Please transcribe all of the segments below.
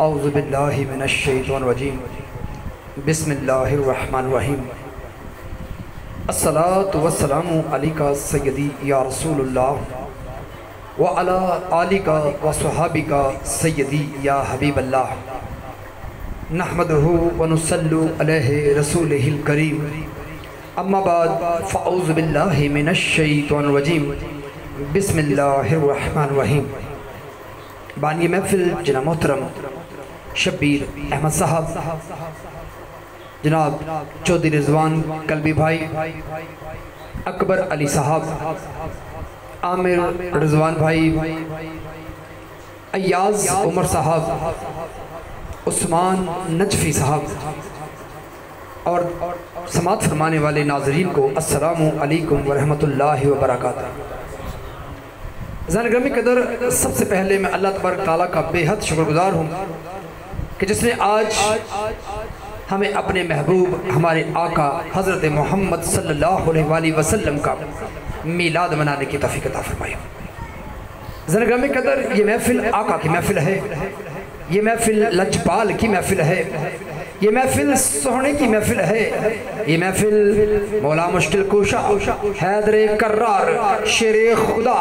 اعوذ باللہ من الشیطان الرجیم بسم اللہ الرحمن الرحیم الصلاۃ والسلام علیکہ سیدی یا رسول اللہ وعلی آلکہ وصحابکہ سیدی یا حبیب اللہ نحمدہ ونصلی علیہ رسولہ الکریم اما بعد فاعوذ باللہ من الشیطان الرجیم بسم اللہ الرحمن الرحیم۔ بانی محفل جناب محترم شبیر احمد صاحب، جناب چودھری رضوان قلبی بھائی، اکبر علی صاحب، عامر رضوان بھائی، ایاز عمر صاحب، عثمان نجفی صاحب اور سماعت فرمانے والے ناظرین کو السلام علیکم ورحمۃ اللہ وبرکاتہ۔ گرامی قدر، سب سے پہلے میں اللہ تبارک تعالیٰ کا بے حد شکر گزار ہوں کہ جس نے آج ہمیں اپنے محبوب ہمارے آقا حضرت محمد صلی اللہ علیہ وآلہ وسلم کا میلاد منانے کی توفیق عطا فرمائی۔ گرامی قدر، یہ محفل آقا کی محفل ہے، یہ محفل لجپال کی محفل ہے، یہ محفل سونے کی محفل ہے، یہ محفل مولا مشکل کوشا حیدر کرار شیر خدا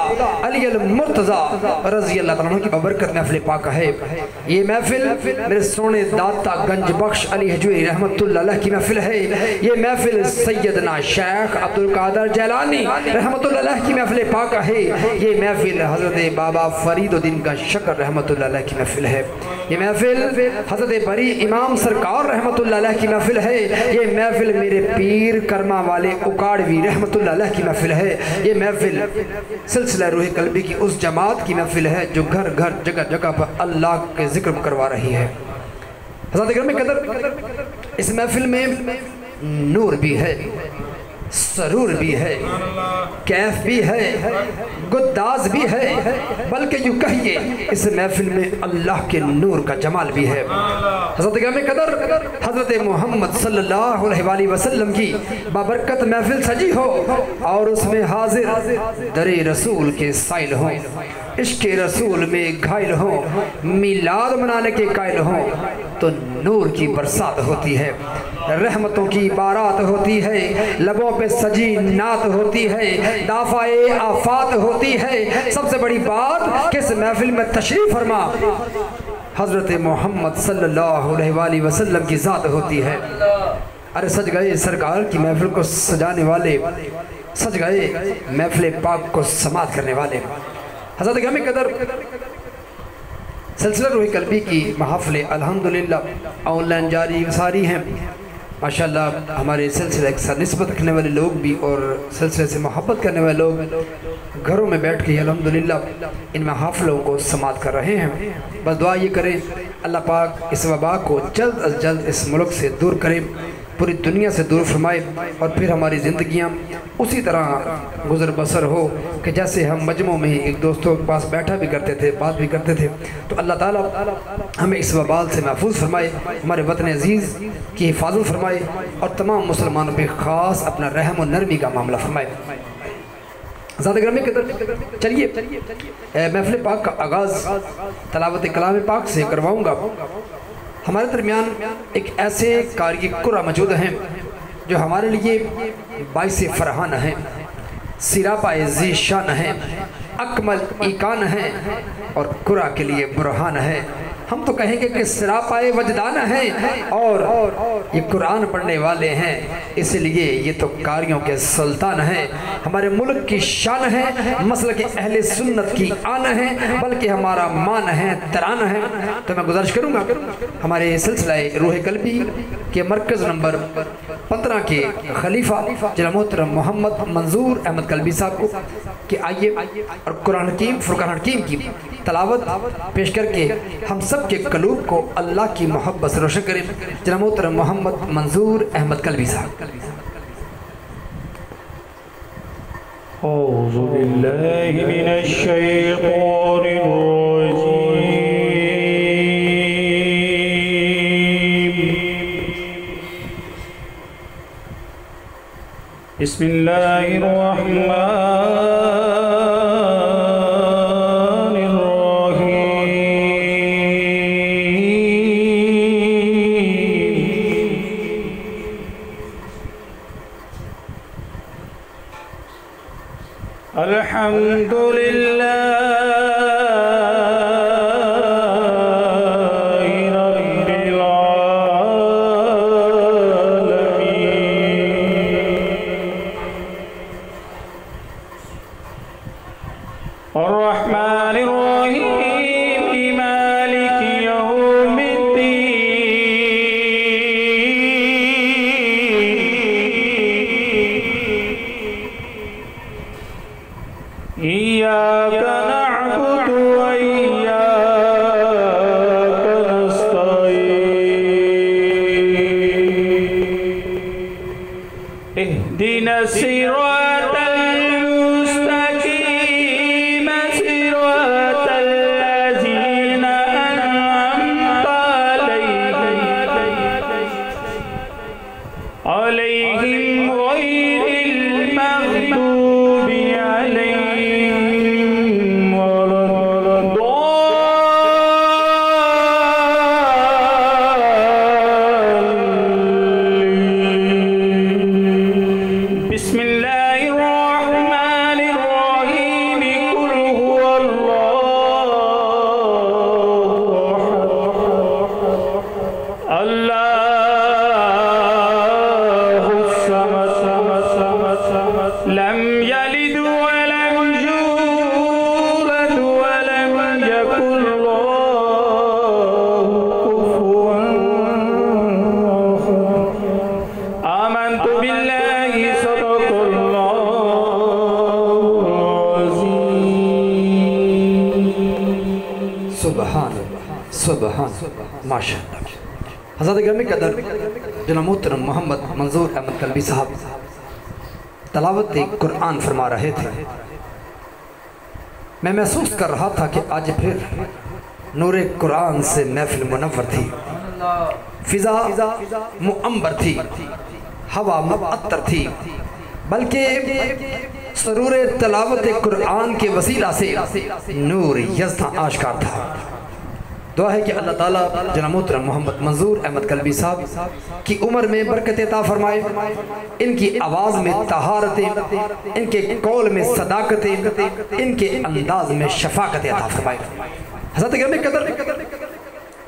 علی المرتضی رضی اللہ تعالیٰ عنہ کی ببرکت محفل پاک ہے۔ یہ محفل میرے سونے داتا گنج بخش علی حجویری رحمت اللہ علیہ کی محفل ہے، یہ محفل سیدنا شیخ عبدالقادر جیلانی رحمت اللہ علیہ کی محفل پاک ہے، یہ محفل حضرت بابا فرید الدین کا شکر رحمت اللہ علیہ کی محفل ہے، یہ محفل حضرت بری امام سرکار رحمت اللہ علیہ کی محفل ہے، یہ محفل میرے پیر کرما والے اکاڑوی رحمت اللہ علیہ کی محفل ہے، یہ محفل سلسلہ روح قلبی کی اس جماعت کی محفل ہے جو گھر گھر جگہ جگہ پر اللہ کے ذکر کروا رہی ہے۔ حضرت گرامی قدر، اس محفل میں نور بھی ہے، سرور بھی ہے، کیف بھی ہے، گداز بھی ہے، بلکہ یوں کہیے اس محفل میں اللہ کے نور کا جمال بھی ہے۔ حضرت گرامی قدر، حضرت محمد صلی اللہ علیہ وآلہ وسلم کی بابرکت محفل سجی ہو اور اس میں حاضر در رسول کے سائل ہوں، عشق رسول میں گھائل ہوں، میلاد منانے کے قائل ہوں تو نور کی برسات ہوتی ہے، رحمتوں کی بارات ہوتی ہے، لبوں پہ سجی نعت ہوتی ہے، دافع آفات ہوتی ہے۔ سب سے بڑی بات کہ اس محفل میں تشریف فرما حضرت محمد صلی اللہ علیہ وآلہ وسلم کی ذات ہوتی ہے۔ ارے سج گئے سرکار کی محفل کو سجانے والے، سج گئے محفل پاک کو سماعت کرنے والے۔ حضرت گرامی قدر، سلسلہ روح قلبی کی محافل الحمدللہ آن لائن جاری ساری ہیں۔ ماشاءاللہ ہمارے سلسلہ ایک ساتھ نسبت رکھنے والے لوگ بھی اور سلسلے سے محبت کرنے والے لوگ گھروں میں بیٹھ کے الحمدللہ ان محافلوں کو سماعت کر رہے ہیں۔ بس دعا یہ کریں اللہ پاک اس وبا کو جلد از جلد اس ملک سے دور کرے، پوری دنیا سے دور فرمائے اور پھر ہماری زندگیاں اسی طرح گزر بسر ہو کہ جیسے ہم مجمع میں ایک دوستوں کے پاس بیٹھا بھی کرتے تھے، بات بھی کرتے تھے۔ تو اللہ تعالیٰ ہمیں اس وبال سے محفوظ فرمائے، ہمارے وطن عزیز کی حفاظت فرمائے اور تمام مسلمانوں پہ خاص اپنا رحم و نرمی کا معاملہ فرمائے۔ ذات گرامی قدر، چلیے محفل پاک کا آغاز تلاوت کلام پاک سے کرواؤں گا۔ ہمارے درمیان ایک ایسے کاری قرہ موجود ہیں جو ہمارے لیے باعث فرحان ہیں، سراپائے ذیشان ہیں، اکمل ایکان ہیں اور قرہ کے لیے برہان ہے۔ ہم تو کہیں گے کہ سراپائے وجدان ہیں اور یہ قرآن پڑھنے والے ہیں، اس لیے یہ تو کاریوں کے سلطان ہیں، ہمارے ملک کی شان ہے، مسلک اہل سنت کی آن ہے، بلکہ ہمارا مان ہے، تران ہے۔ تو میں گزارش کروں گا ہمارے سلسلہ روح قلبی کے مرکز نمبر 15 کے خلیفہ جناب محترم محمد منظور احمد قلبی صاحب کو کہ آئیے اور قرآن حکیم فرقان حکیم کی تلاوت پیش کر کے ہم سب کے قلوب کو اللہ کی محبت سے روشن کریں۔ جناب محترم محمد منظور احمد قلبی صاحب۔ اعوذ باللہ من الشیطان الرجیم، بسم اللہ الرحمن الرحیم۔ الرحمن الرحيم مالك يوم الدين إياك نعبد وإياك نستعين اهدنا الصراط المستقيم صراط الذين أنعمت عليهم غير المغضوب عليهم ولا الضالين بسم الله الرحمن الرحيم قل هو الله أحد الله الصمد لم يلد ولم يولد ولم يكن له كفوا أحد آمنت بالله صدق الله العظيم سبحان سبحان ماشاءاللہ. حضرت گرامی قدر جناب محترم محمد منظور احمد قلبی صاحب تلاوت قرآن فرما رہے تھے. میں محسوس کر رہا تھا کہ آج پھر نور قرآن سے محفل منور تھی، فضا معنبر تھی، ہوا معطر تھی، بلکہ سرور تلاوت قرآن کے وسیلہ سے نور یزداں آشکار تھا. دعا ہے کہ اللہ تعالیٰ جناب محترم محمد منظور احمد قلبی صاحب کی عمر میں برکت عطا فرمائے، ان کی آواز میں طہارتیں، ان کے قول میں صداقتیں، ان کے انداز میں شفاقت عطا فرمائے. حضرت گرامی قدر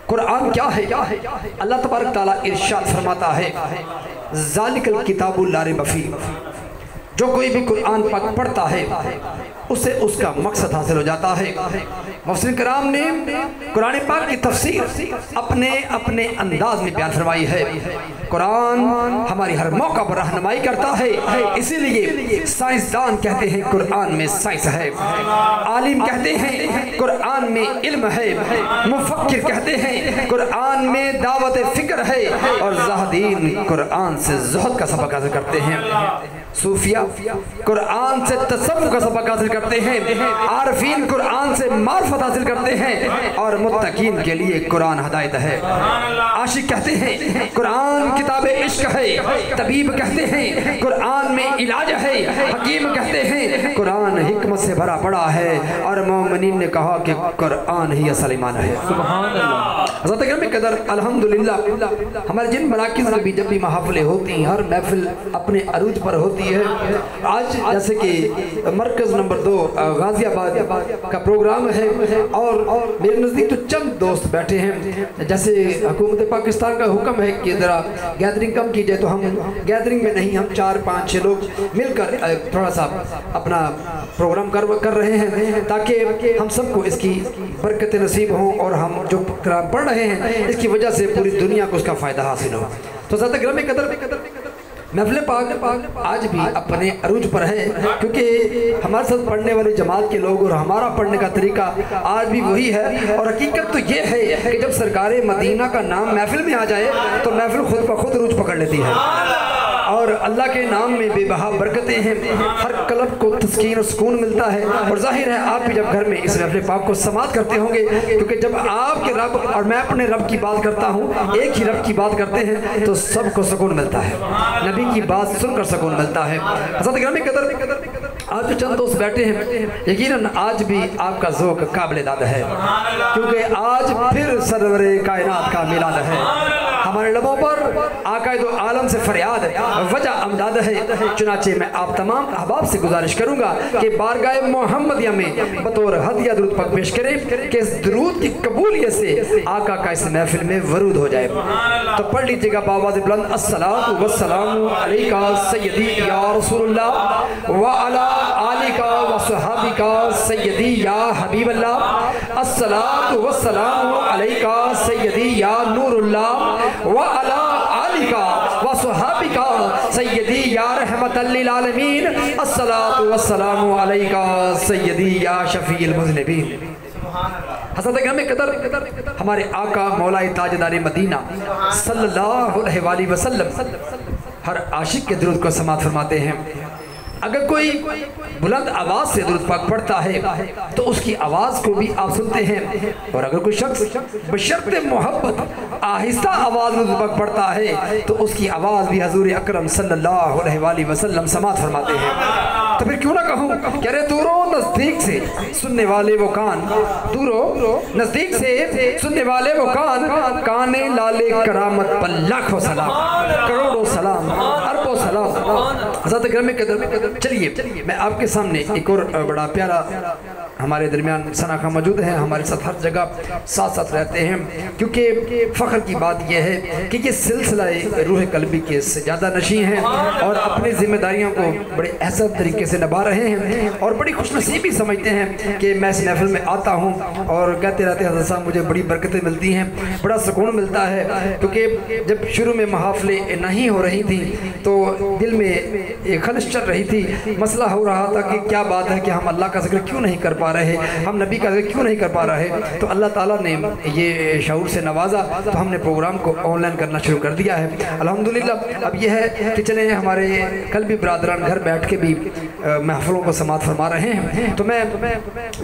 قرآن کیا ہے؟ اللہ تبارک تعالیٰ ارشاد فرماتا ہے ذالک الکتاب لا ریب فیہ. جو کوئی بھی قرآن پاک پڑھتا ہے اسے اس کا مقصد حاصل ہو جاتا ہے. مفسرین کرام نے قرآن پاک کی تفسیر اپنے انداز میں بیان فرمائی ہے. قرآن ہماری ہر موقع پر رہنمائی کرتا ہے، اسی لیے سائنسدان کہتے ہیں قرآن میں سائنس ہے، عالم کہتے ہیں قرآن میں علم ہے، مفکر کہتے ہیں قرآن میں دعوت فکر ہے، اور زاہدین قرآن سے زہد کا سبق حاصل کرتے ہیں، صوفیہ قرآن سے تصوف کا سبق حاصل کرتے ہیں، عارفین قرآن سے معرفت حاصل کرتے ہیں، اور متقین کے لیے قرآن ہدایت ہے. عاشق کہتے ہیں قرآن کتاب عشق ہے، طبیب کہتے ہیں قرآن میں علاج ہے، حکیم کہتے ہیں قرآن حکمت سے بھرا پڑا ہے، اور مومنین نے کہا کہ قرآن ہی اصل ایمان ہے. حضرت گرامی قدر الحمدللہ ہمارے جن مراکز میں بھی جب بھی محافلیں ہوتی ہیں، ہر محفل اپنے عروج پر ہوتی ہے. آج جیسے کہ مرکز نمبر 2 غازی آباد کا پروگرام ہے، اور میرے نزدیک تو چند دوست بیٹھے ہیں. جیسے حکومت پاکستان کا حکم ہے کہ ذرا گیدرنگ کم کی جائے، تو ہم گیدرنگ میں نہیں، ہم 4-5-6 لوگ مل کر تھوڑا سا اپنا پروگرام کر رہے ہیں، تاکہ ہم سب کو اس کی برکت نصیب ہوں، اور ہم جو قرآن پڑھ رہے ہیں اس کی وجہ سے پوری دنیا کو اس کا فائدہ حاصل ہو. تو حضرت گرامی قدر محفل پاک آج بھی اپنے عروج پر ہے، کیونکہ ہمارے ساتھ پڑھنے والے جماعت کے لوگ اور ہمارا پڑھنے کا طریقہ آج بھی وہی ہے. اور حقیقت تو یہ ہے کہ جب سرکار مدینہ کا نام محفل میں آ جائے تو محفل خود بخود عروج پکڑ لیتی ہے، اور اللہ کے نام میں بے بہا برکتیں ہیں، ہر قلب کو تسکین اور سکون ملتا ہے. اور ظاہر ہے آپ بھی جب گھر میں اس محفل پاک کو سماعت کرتے ہوں گے، کیونکہ جب آپ کے رب اور میں اپنے رب کی بات کرتا ہوں، ایک ہی رب کی بات کرتے ہیں، تو سب کو سکون ملتا ہے، نبی کی بات سن کر سکون ملتا ہے. حضرت گرامی قدر آج جو چند دوست بیٹھے ہیں، یقیناً آج بھی آپ کا ذوق قابل داد ہے، کیونکہ آج پھر سرور کائنات کا میلاد ہے. ہمارے لبوں پر آقائد و عالم سے فریاد ہے، وجہ امداد ہے، چنانچہ میں آپ تمام احباب سے گزارش کروں گا کہ بارگاہ محمدیہ میں بطور ہدیہ درود پاک پیش کریں کہ اس درود کی قبولیت سے آقا کا اس محفل میں ورود ہو جائے۔ تو پڑھ لیجئے گا بآواز بلند، الصلاۃ والسلام علیکہ سیدی یا رسول اللہ وعلی آلک وصحابک سیدی یا حبیب اللہ، الصلاۃ والسلام علیکہ سیدی یا نور اللہ وعلی آلک وصحابک سیدی یا رحمت للعالمین، الصلاۃ والسلام علیکہ سیدی یا شفیع المذنبین۔ حضرت گرامی قدر، ہمارے آقا مولا تاجدار مدینہ صلی اللہ علیہ وآلہ وسلم ہر عاشق کے درود کو سماعت فرماتے ہیں۔ اگر کوئی بلند آواز سے درود پاک پڑھتا ہے تو اس کی آواز کو بھی آپ سنتے ہیں، اور اگر کوئی شخص بشرط محبت آہستہ آواز میں درود پاک پڑھتا ہے تو اس کی آواز بھی حضور اکرم صلی اللہ علیہ وآلہ وسلم سماعت فرماتے ہیں۔ تو پھر کیوں نہ کہوں کہ ارے دورو نزدیک سے سننے والے وہ کان، دورو نزدیک سے سننے والے وہ کان، کانے لالے کرامت پر لاکھوں سلام، کروڑوں سلام، اربوں سلام۔ حضرت گرامی قدر، چلیے میں آپ کے سامنے ایک اور بڑا پیارا ہمارے درمیان ثنا خاں موجود ہیں، ہمارے ساتھ ہر جگہ ساتھ ساتھ رہتے ہیں، کیونکہ فخر کی بات یہ ہے کہ یہ سلسلہ روح قلبی کے سجادہ نشین ہیں اور اپنی ذمہ داریوں کو بڑے احسن طریقے سے نبھا رہے ہیں، اور بڑی خوش نصیبی سمجھتے ہیں کہ میں اس محفل میں آتا ہوں اور کہتے رہتے ہیں حضرت صاحب مجھے بڑی برکتیں ملتی ہیں، بڑا سکون ملتا ہے، کیونکہ جب شروع میں محافلیں نہیں ہو رہی تھیں تو دل میں ایک خلش چل رہی تھی، مسئلہ ہو رہا تھا کہ کیا بات ہے کہ ہم اللہ کا ذکر کیوں نہیں کر پا رہے، ہم نبی کا ذکر کیوں نہیں کر پا رہے۔ تو اللہ تعالیٰ نے یہ شعور سے نوازا تو ہم نے پروگرام کو آن لائن کرنا شروع کر دیا ہے الحمدللہ۔ اب یہ ہے کہ چلیں ہمارے قلبی برادران گھر بیٹھ کے بھی محفلوں کو سماعت فرما رہے ہیں، تو میں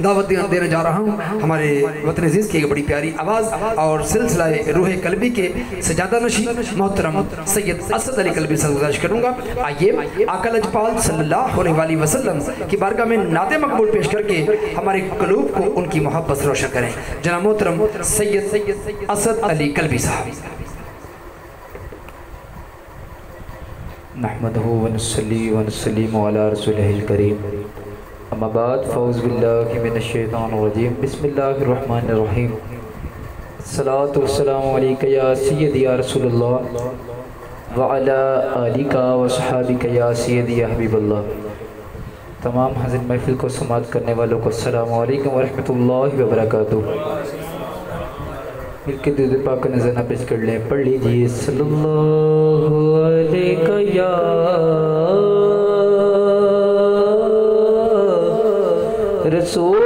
دعوت دینے جا رہا ہوں ہمارے وطن عزیز کی ایک بڑی پیاری آواز اور سلسلہ روح قلبی کے سجادہ نشین محترم سید اسد علی قلبی سے گزارش کروں گا، آئیے آقا لجپال صلی اللہ علیہ وآلہ وسلم کی بارگاہ میں نعت مقبول پیش کر کے ہمارے قلوب کو ان کی محبت سے روشن کریں۔ جناب محترم سید اسد علی قلبی صاحب۔ نحمدہ ونصلی ونسلم علی رسولہ الکریم، اما بعد فاعوذ باللہ من الشیطان الرجیم، بسم اللہ الرحمن الرحیم، الصلاۃ والسلام علیکہ یا سیدی یا رسول اللہ وعلی آلک وصحابک یا سیدی یا حبیب اللہ۔ تمام حاضر محفل کو سماعت کرنے والوں کو السلام علیکم ورحمۃ اللہ وبرکاتہ۔ مل کے درود پاک کا نذرانہ پیش کر لیں، پڑھ لیجیے صلی اللہ علیہ یا رسول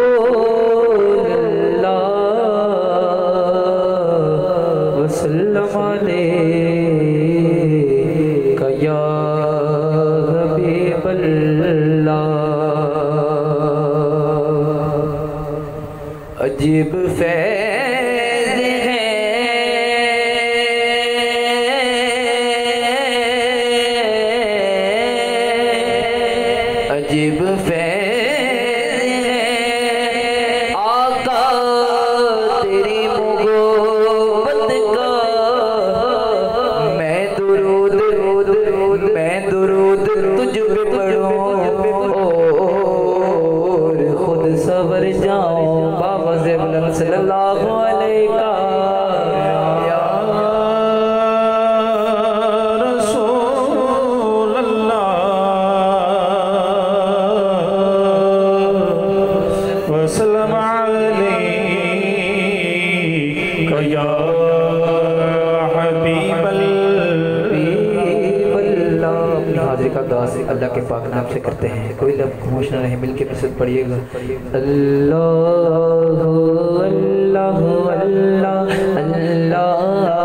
اللہ وسلم علیہ یا حبیب اللہ۔ عجیب فیض ہے عجیب فیض ہے آقا تیری محبت کا، میں درود تجھ پہ پڑھوں اور خود سور جاؤں، بابا سے بلند صلی اللہ علیہ کا رسول اللہ وسلم علیکہ یا حبیب اللہ۔ اپنی حاضری کا آغاز اللہ کے پاک نام سے کرتے ہیں، کوئی لفظ خاموش نہ رہے، مل کے بسط پڑھیے گا۔ اللہ اللہ اللہ اللہ اللہ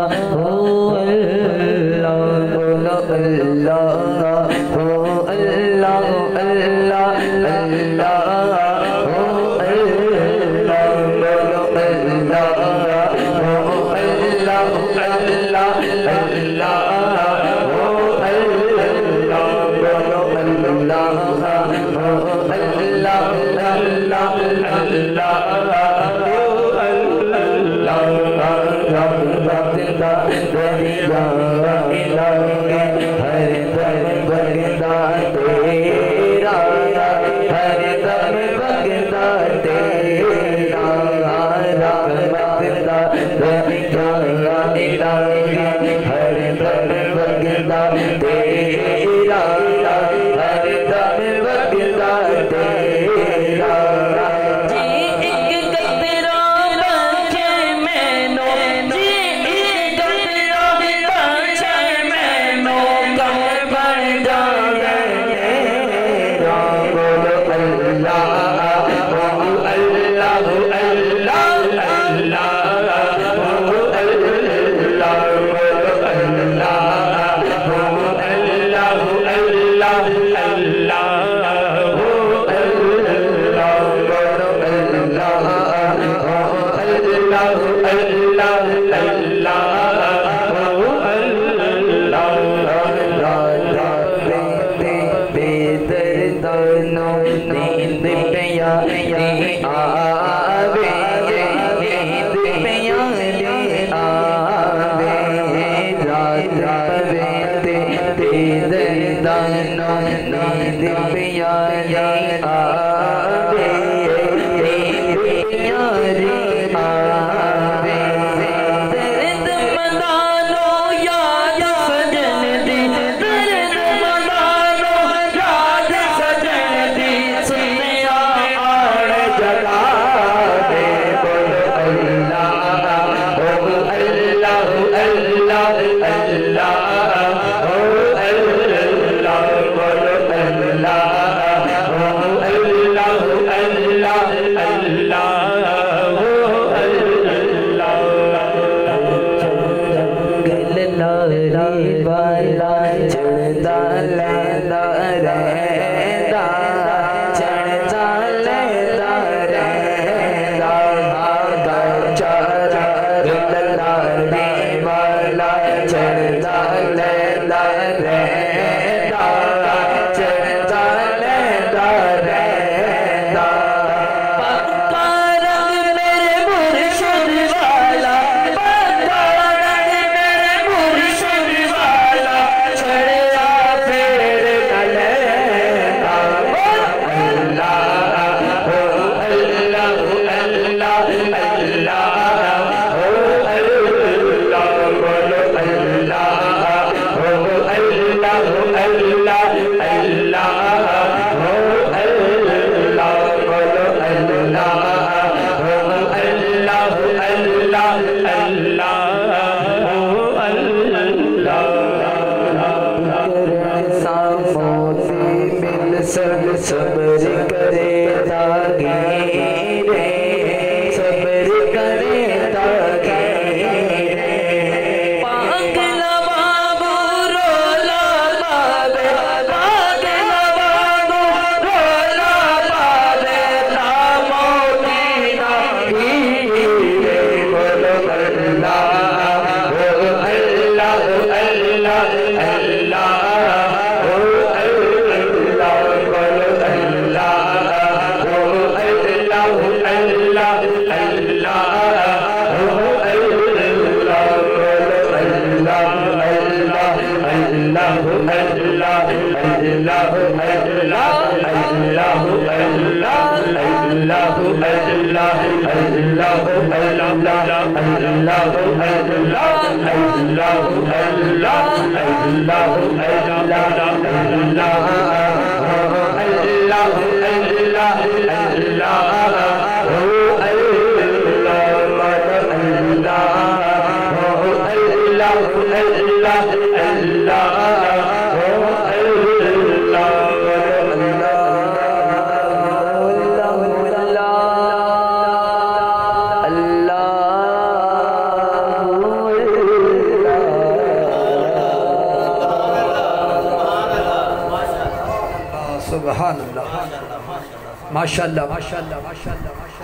ماشاءاللہ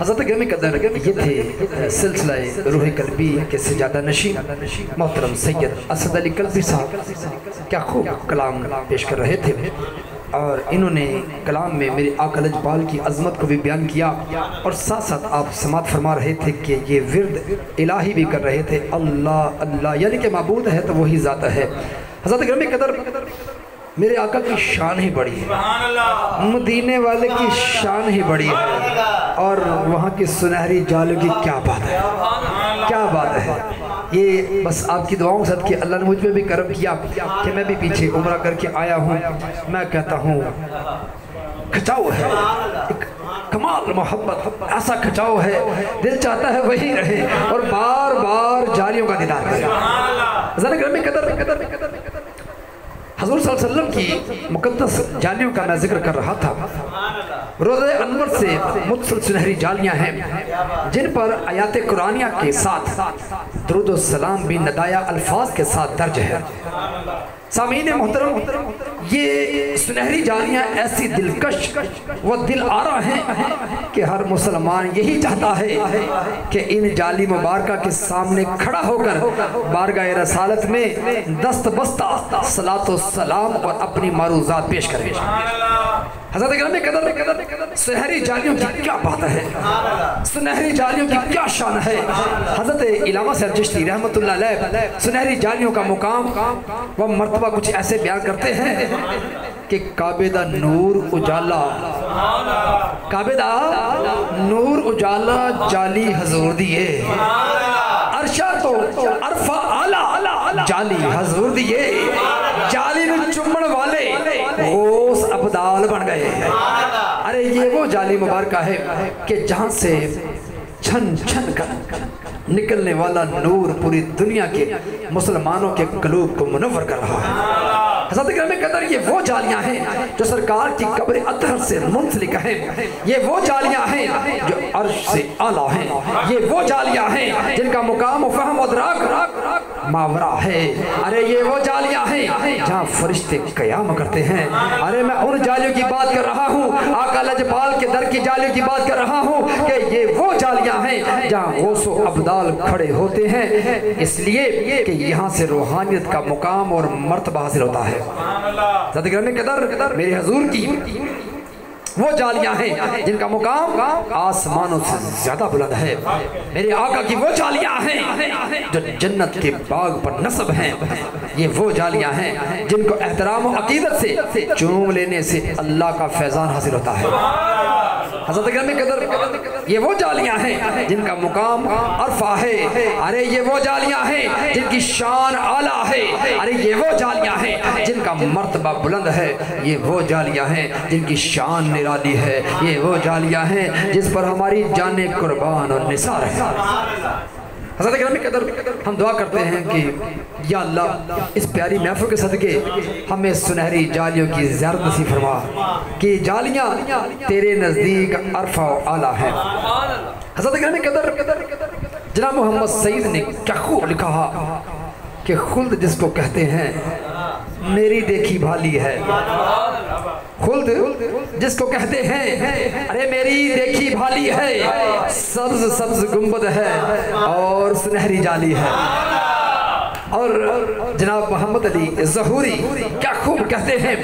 حضرت گرامی قدر یہ تھے سلسلہ روح قلبی کے سجادہ نشین محترم سید اسد علی قلبی صاحب، کیا خوب کلام پیش کر رہے تھے۔ اور انہوں نے کلام میں میرے آقا لجپال کی عظمت کو بھی بیان کیا، اور ساتھ ساتھ آپ سماعت فرما رہے تھے کہ یہ ورد الہی بھی کر رہے تھے، اللہ اللہ، یعنی کہ معبود ہے تو وہی ذات ہے۔ حضرت گرامی قدر میرے آقا کی شان ہی بڑی ہے، مدینے والے کی شان ہی بڑی ہے، اور وہاں کی سنہری جالوں کی کیا بات ہے، کیا بات ہے۔ یہ بس آپ کی دعاؤں سے کہ اللہ نے مجھ پہ بھی کرم کیا کہ میں بھی پیچھے عمرہ کر کے آیا ہوں۔ میں کہتا ہوں کھچاؤ ہے، ایک کمال محبت، ایسا کھچاؤ ہے، دل چاہتا ہے وہی رہے اور بار بار جالیوں کا دیدار کرے۔ حضرت گرامی قدر حضور صلی اللہ علیہ وسلم کی مقدس جالیوں کا میں ذکر کر رہا تھا۔ روضہ انور سے متصل سنہری جالیاں ہیں جن پر آیات قرآنیہ کے ساتھ درود و سلام بھی ندایہ الفاظ کے ساتھ درج ہے۔ سامعین محترم، یہ سنہری جالیاں ایسی دلکش و دل آرا ہیں کہ ہر مسلمان یہی چاہتا ہے کہ ان جالی مبارکہ کے سامنے کھڑا ہو کر بارگاہ رسالت میں دست بستہ صلاۃ و سلام اور اپنی معروضات پیش کرے۔ حضرت گرامی قدر سنہری جالیوں کی کیا بات ہے، سنہری جالیوں کی کیا شان ہے۔ حضرت علامہ صاحب چشتی رحمت اللہ علیہ سنہری جالیوں کا مقام و مرتبہ کچھ ایسے بیان کرتے ہیں کہ کعبے دا نور اجالا، کعبے دا نور اجالا جالی حضور دیئے، عرشہ تو عرفہ آلہ جالی حضور دیئے، جالی نو چمڑ والے غوث ابدال بن گئے۔ ارے یہ وہ جالی مبارکہ ہے کہ جہاں سے چھن چھن کر نکلنے والا نور پوری دنیا کے مسلمانوں کے قلوب کو منور کر رہا ہے۔ حضرت گرامی قدر یہ وہ جالیاں ہیں جو سرکار کی قبر اطہر سے منسلک ہیں، یہ وہ جالیاں ہیں جو عرش سے اعلیٰ ہیں، یہ وہ جالیاں ہیں جن کا مقام و فہم و ادراک ماورا ہے۔ ارے یہ وہ جالیاں ہیں جہاں فرشتے قیام کرتے ہیں۔ ارے میں ان جالیوں کی بات کر رہا ہوں، آقا لجپال کے در کی جالیوں کی بات کر رہا ہوں کہ یہ وہ جالیاں ہیں جہاں غوث و ابدال کھڑے ہوتے ہیں، اس لیے کہ یہاں سے روحانیت کا مقام اور مرتبہ حاصل ہوتا ہے۔ حضرت گرامی قدر میرے حضور کی وہ جالیاں ہیں جن کا مقام آسمانوں سے زیادہ بلند ہے، میرے آقا کی وہ جالیاں ہیں جو جنت کے باغ پر نصب ہیں، یہ وہ جالیاں ہیں جن کو احترام و عقیدت سے چوم لینے سے اللہ کا فیضان حاصل ہوتا ہے۔ حضرت گرامی قدر یہ وہ جالیاں ہیں جن کا مقام عرفہ ہے، ارے یہ وہ جالیاں ہیں جن کی شان اعلیٰ ہے، ارے یہ وہ جالیاں ہیں جن کا مرتبہ بلند ہے، یہ وہ جالیاں ہیں جن کی شان نرالی ہے، یہ وہ جالیاں ہیں جس پر ہماری جانیں قربان اور نثار ہے۔ حضرت گرامی قدر ہم دعا کرتے ہیں کہ یا اللہ اس پیاری محفل کے صدقے ہمیں سنہری جالیوں کی زیارت نصیب فرما کہ جالیاں تیرے نزدیک عرفہ و اعلیٰ ہیں۔ حضرت گرامی قدر جناب محمد سعید نے کیا خوب لکھا کہ خلد جس کو کہتے ہیں میری دیکھی بھالی ہے، خلد جس کو کہتے ہیں ارے میری دیکھی بھالی ہے، سبز سبز گنبد ہے اور سنہری جالی ہے۔ اور جناب محمد علی ظہوری کیا خوب کہتے ہیں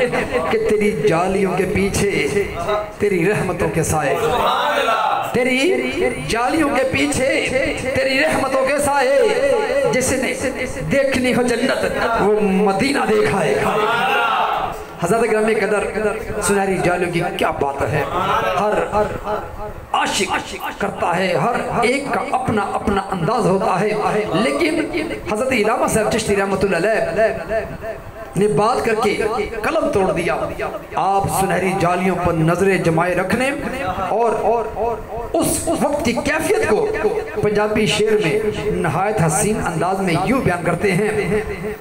کہ تیری جالیوں کے پیچھے تیری رحمتوں کے سائے، تیری جالیوں کے پیچھے تیری رحمتوں کے سائے، جس نے دیکھنی ہو جنت وہ مدینہ دیکھائے۔ حضرت گرامی قدر سنہری جالیوں کی کیا بات ہے، ہر عاشق کرتا ہے، ہر ایک کا اپنا اپنا انداز ہوتا ہے، لیکن حضرت علامہ صاحب چشتی رحمت اللہ علیہ نے بات کر کے قلم توڑ دیا۔ آپ سنہری جالیوں پر نظریں جمائے رکھنے اور اس وقت کی کیفیت کو پنجابی شعر میں نہایت حسین انداز میں یوں بیان کرتے ہیں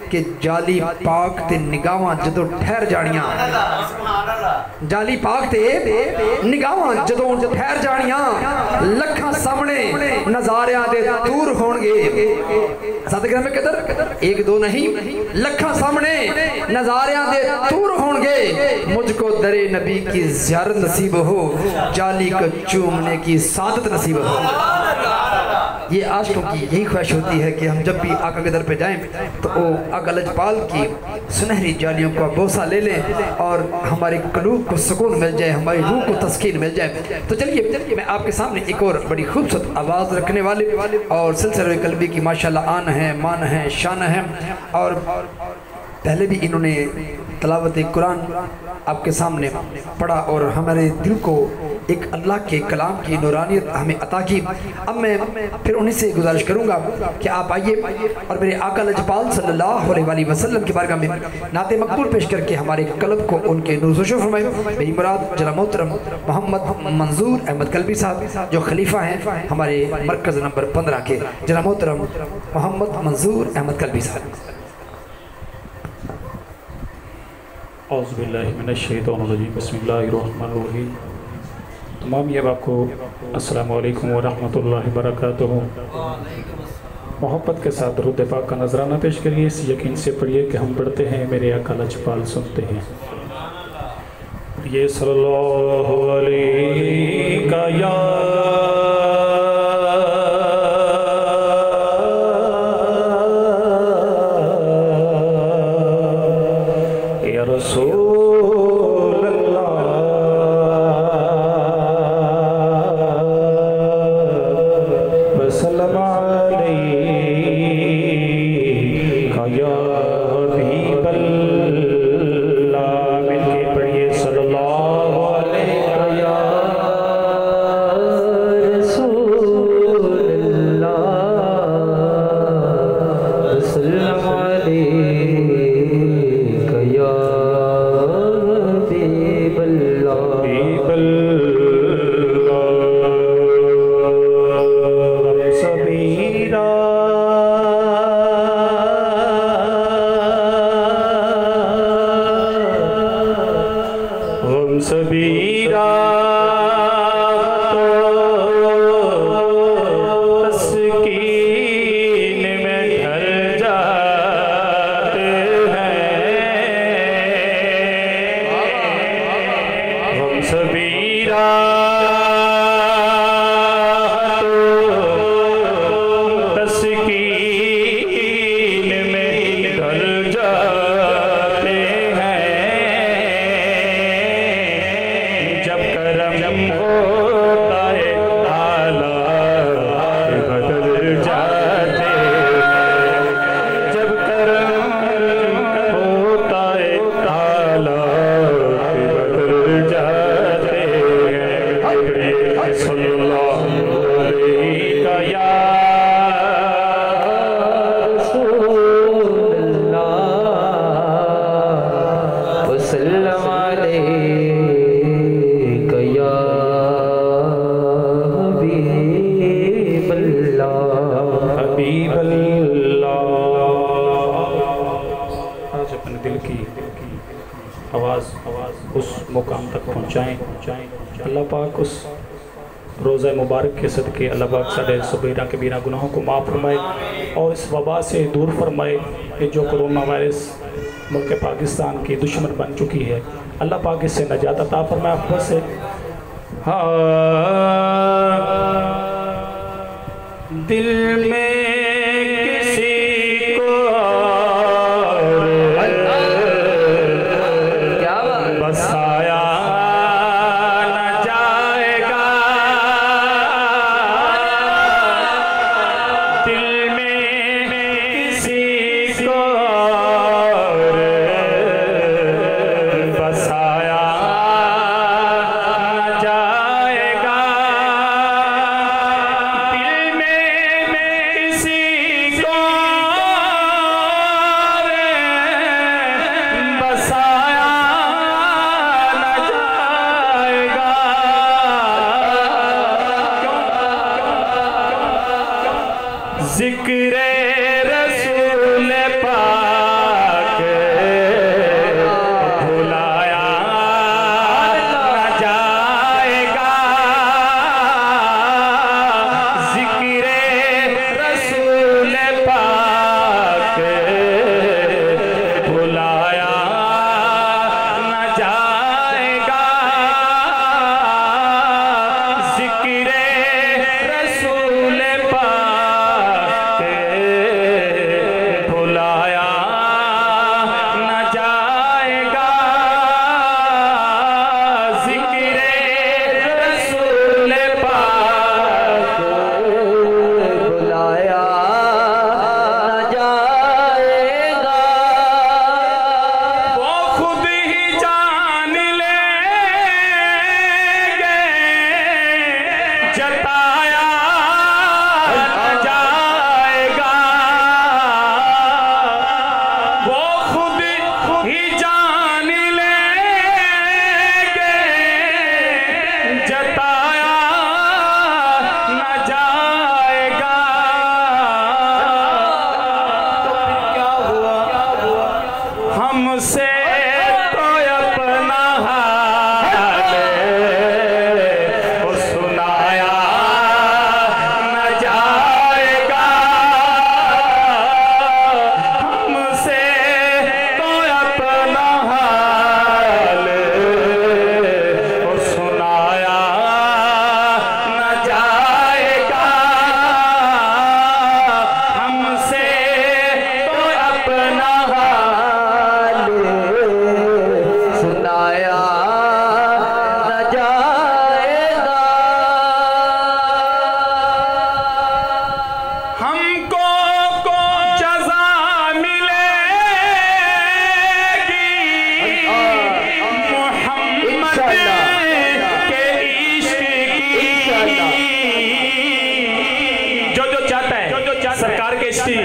کہ جالی پاک تے نگاہاں جدو ٹھہر جانیاں، جالی پاک تے نگاہاں جدو ٹھہر جانیاں، لکھاں سامنے نظاریاں دے دور ہونگے۔ ساتھ گرامی قدر ایک دو نہیں، لکھاں سامنے نظاریاں دے دور ہونگے، مجھ کو در نبی کی زیارت نصیب ہو، جالی کو چومنے کی سعادت نصیب ہو۔ یہ عاشقوں کی یہی خواہش ہوتی ہے کہ ہم جب بھی آقا کے در پہ جائیں تو وہ آقا لجپال کی سنہری جالیوں کو بوسہ لے لیں اور ہمارے قلوب کو سکون مل جائے، ہماری روح کو تسکین مل جائے۔ تو چلیے میں آپ کے سامنے ایک اور بڑی خوبصورت آواز رکھنے والے اور سلسلہ قلبی کی ماشاءاللہ آن ہے، مان ہے، شان ہے، اور پہلے بھی انہوں نے تلاوت قرآن آپ کے سامنے پڑھا اور ہمارے دل کو ایک اللہ کے کلام کی نورانیت ہمیں عطا کی۔ اب میں پھر انہیں سے گزارش کروں گا کہ آپ آئیے اور میرے آقا لجپال صلی اللہ علیہ وسلم کی بارگاہ میں نعت مقبول پیش کر کے ہمارے قلب کو ان کے نور زوشو فرمائے۔ میری مراد جناب محترم محمد منظور احمد قلبی صاحب جو خلیفہ ہیں ہمارے مرکز نمبر 15 کے، جناب محترم محمد منظور احمد قلبی صاحب۔ اعوذ باللہ من الشیطان الرجیم، بسم اللہ الرحمن الرحیم۔ تمام یہ آپ کو السلام علیکم ورحمۃ اللہ وبرکاتہ۔ محبت کے ساتھ درود پاک کا نذرانہ پیش کریے، اس یقین سے پڑھیے کہ ہم پڑھتے ہیں میرے آقا لجپال سنتے ہیں۔ یہ صلی اللہ علیہ یا رسول اللہ وسلم علیہ یا حبیب اللہ، مل کے پڑھیے صلی اللہ علیہ یا رسول اللہ وسلم علیہ یا سبیرا تسکین میں ڈھل جاتے ہیں، ہم سبیرا تسکین میں ڈھل جاتے ہیں، کرم ہوتا ہے حالات بدل جاتے ہیں، جب کرم ہوتا ہے حالات بدل جاتے ہیں۔ صلی اللہ علیہ یا رسول اللہ وسلم علیہ حبیب اللہ۔ آج اپنے دل کی آواز اس مقام تک پہنچائیں۔ اللہ پاک اس روزہ مبارک کے صدقے اللہ پاک ساڑھے صغیرہ کبیرہ گناہوں کو معاف فرمائے اور اس وبا سے دور فرمائے کہ جو کرونا وائرس ملک پاکستان کی دشمن بن چکی ہے، اللہ پاک اس سے نجات عطا فرمائے۔ آپ سے دل میں کسی کو بسایا نہ جائے گا، دل میں کسی کو بسایا نہ جائے گا، ذکر رسول پاک بھلایا نہ جائے گا، ذکر رسول پاک بھلایا نہ جائے گا، ذکر رسول پاک ہم کو جزا ملے گی محمد کے عشق کی. جو چاہتا ہے سرکار کے عشق کی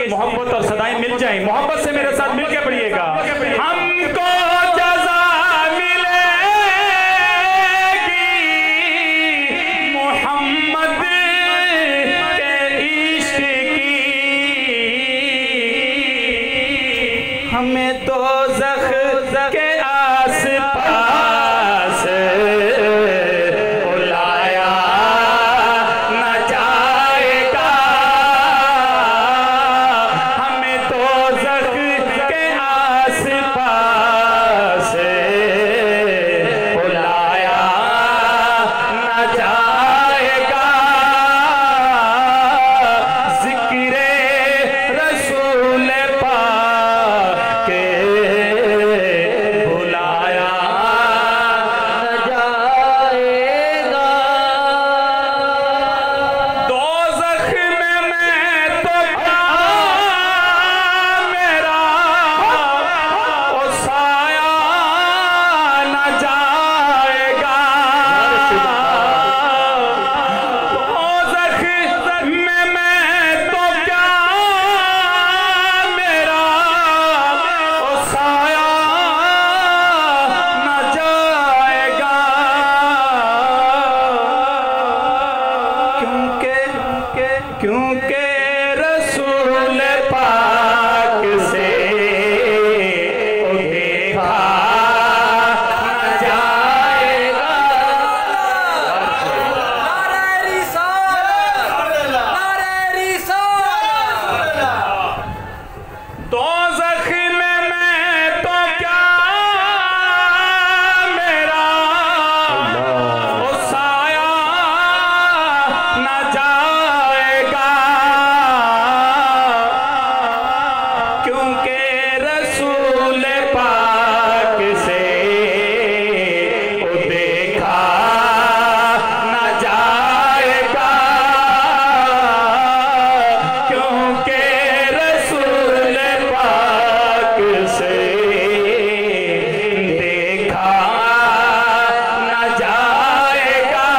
محبت اور صدائیں مل جائیں, محبت سے میرے ساتھ مل کے پڑھیے گا. ہم کو جزا ملے گی محمد کے عشق کی, ہمیں دوزخ کے آس پاس بلایا نہ جائے گا, ہمیں دوزخ کے آس پاس بلایا نہ جائے گا. ذکر رسول پاک کے بلایا نہ جائے گا. دوزخ میں تو کیا میرا وہ سایہ نہ جائے گا. دوزخ میں تو کیا میرا وہ سایہ نہ جائے گا. کیونکہ رسول پاک سے وہ دیکھا نہ جائے گا. دوزخ میں تو کیا میرا وہ سایہ نہ جائے گا. کیونکہ رسول پاک سے وہ دیکھا نہ جائے گا. کیونکہ رسول پاک سے دیکھا نہ جائے گا.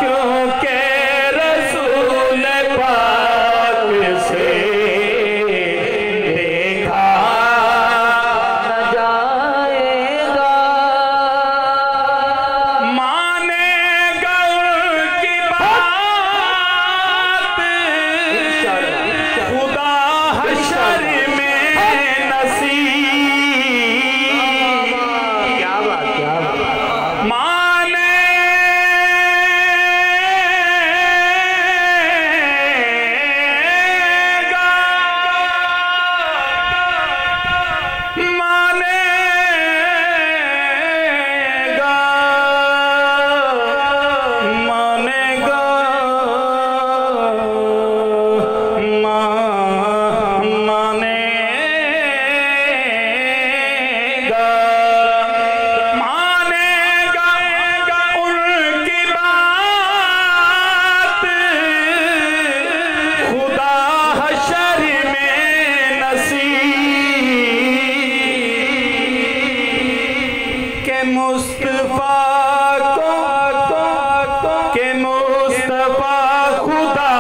کیونکہ رسول پاک سے دیکھا نہ جائے گا. مانے گا ان کی بات خدا حشر میں نصیب. کیا بات مانے گا مانے گا مانے گا مانے گا مانے گا ان کی بات خدا حشر میں نصیب. کہ مصطفیٰ خدا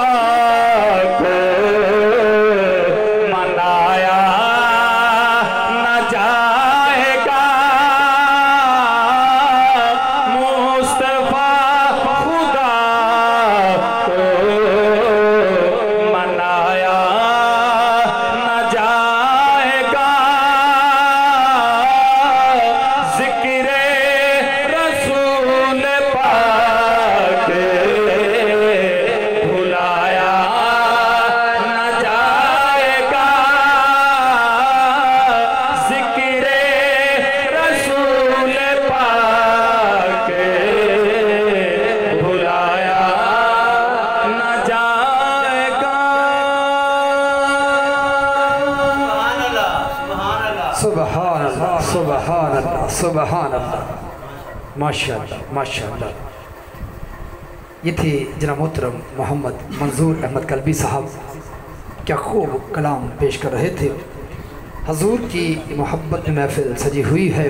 کو منایا نہ جائے گا. مصطفیٰ خدا کو منایا نہ جائے گا. ذکر رسول پاک بلایا نہ جائے گا. ذکر رسول پاک بلایا نہ جائے گا. سبحان اللہ سبحان اللہ سبحان اللہ. ماشاءاللہ ماشاءاللہ. یہ تھے جناب محترم محمد منظور احمد قلبی صاحب، کیا خوب کلام پیش کر رہے تھے۔ حضور کی محبت میں محفل سجی ہوئی ہے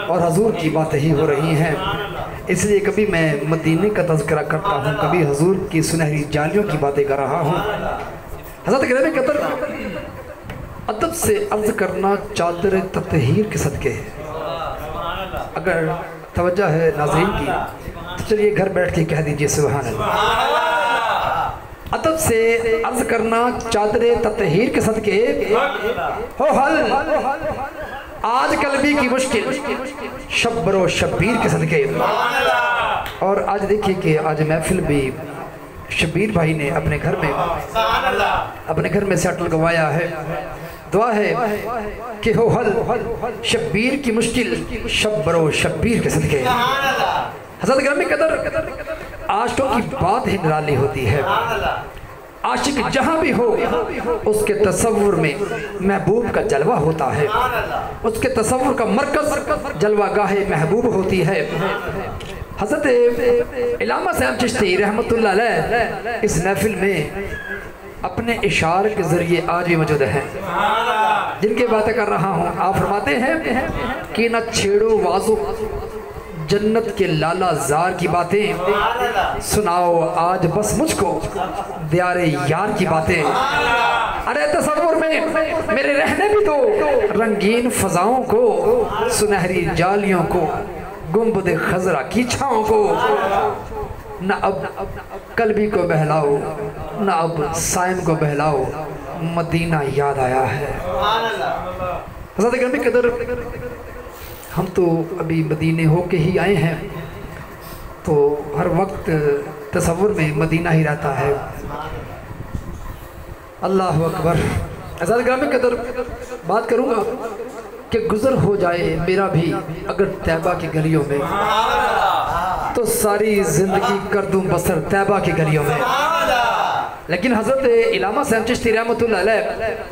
اور حضور کی باتیں ہی ہو رہی ہیں، اس لیے کبھی میں مدینے کا تذکرہ کرتا ہوں، کبھی حضور کی سنہری جالیوں کی باتیں کر رہا ہوں۔ حضرت گرامی قدر، ادب سے عرض کرنا چادر تطہیر کے صدقے ہے۔ اگر توجہ ہے ناظرین کی تو چلیے گھر بیٹھ کے کہہ دیجئے سبحان اللہ۔ ادب سے عرض کرنا چادر تطہیر کے صدقے ہو حل آج قلبی کی مشکل شبر و شبیر کے صدقے۔ اور آج دیکھیے کہ آج محفل بھی شبیر بھائی نے اپنے گھر میں سیٹ لگوایا ہے۔ دعا ہے کہ ہو حل شبیر کی مشکل شبر و شبیر کے صدقے۔ حضرت گرامی قدر، عاشقوں کی بات ہی نرالی ہوتی ہے۔ عاشق جہاں بھی ہو اس کے تصور میں محبوب کا جلوہ ہوتا ہے، اس کے تصور کا مرکز جلوہ گاہ محبوب ہوتی ہے۔ حضرت علامہ صاحب چشتی رحمت اللہ علیہ اس محفل میں اپنے اشعار کے ذریعے آج بھی موجود ہیں، جن کی باتیں کر رہا ہوں۔ آپ فرماتے ہیں کہ نہ چھیڑو وازو جنت کے لالا زار کی باتیں، سناؤ آج بس مجھ کو دیار یار کی باتیں۔ ارے تصور میں میرے رہنے بھی دو رنگین فضاؤں کو، سنہری جالیوں کو، گنبد خضرا کی چھاؤں کو۔ نہ اب قلبی کو بہلاؤ، نہ اب سائم کو بہلاؤ، مدینہ یاد آیا ہے۔ حضرت گرامی قدر، ہم تو ابھی مدینے ہو کے ہی آئے ہیں، تو ہر وقت تصور میں مدینہ ہی رہتا ہے۔ اللہ اکبر۔ حضرت گرامی قدر، بات کروں گا کہ گزر ہو جائے میرا بھی اگر طیبہ کی گلیوں میں، تو ساری زندگی کر دوں بسر طیبہ کی گلیوں میں۔ لیکن حضرت علامہ صاحب چشتی رحمت اللہ علیہ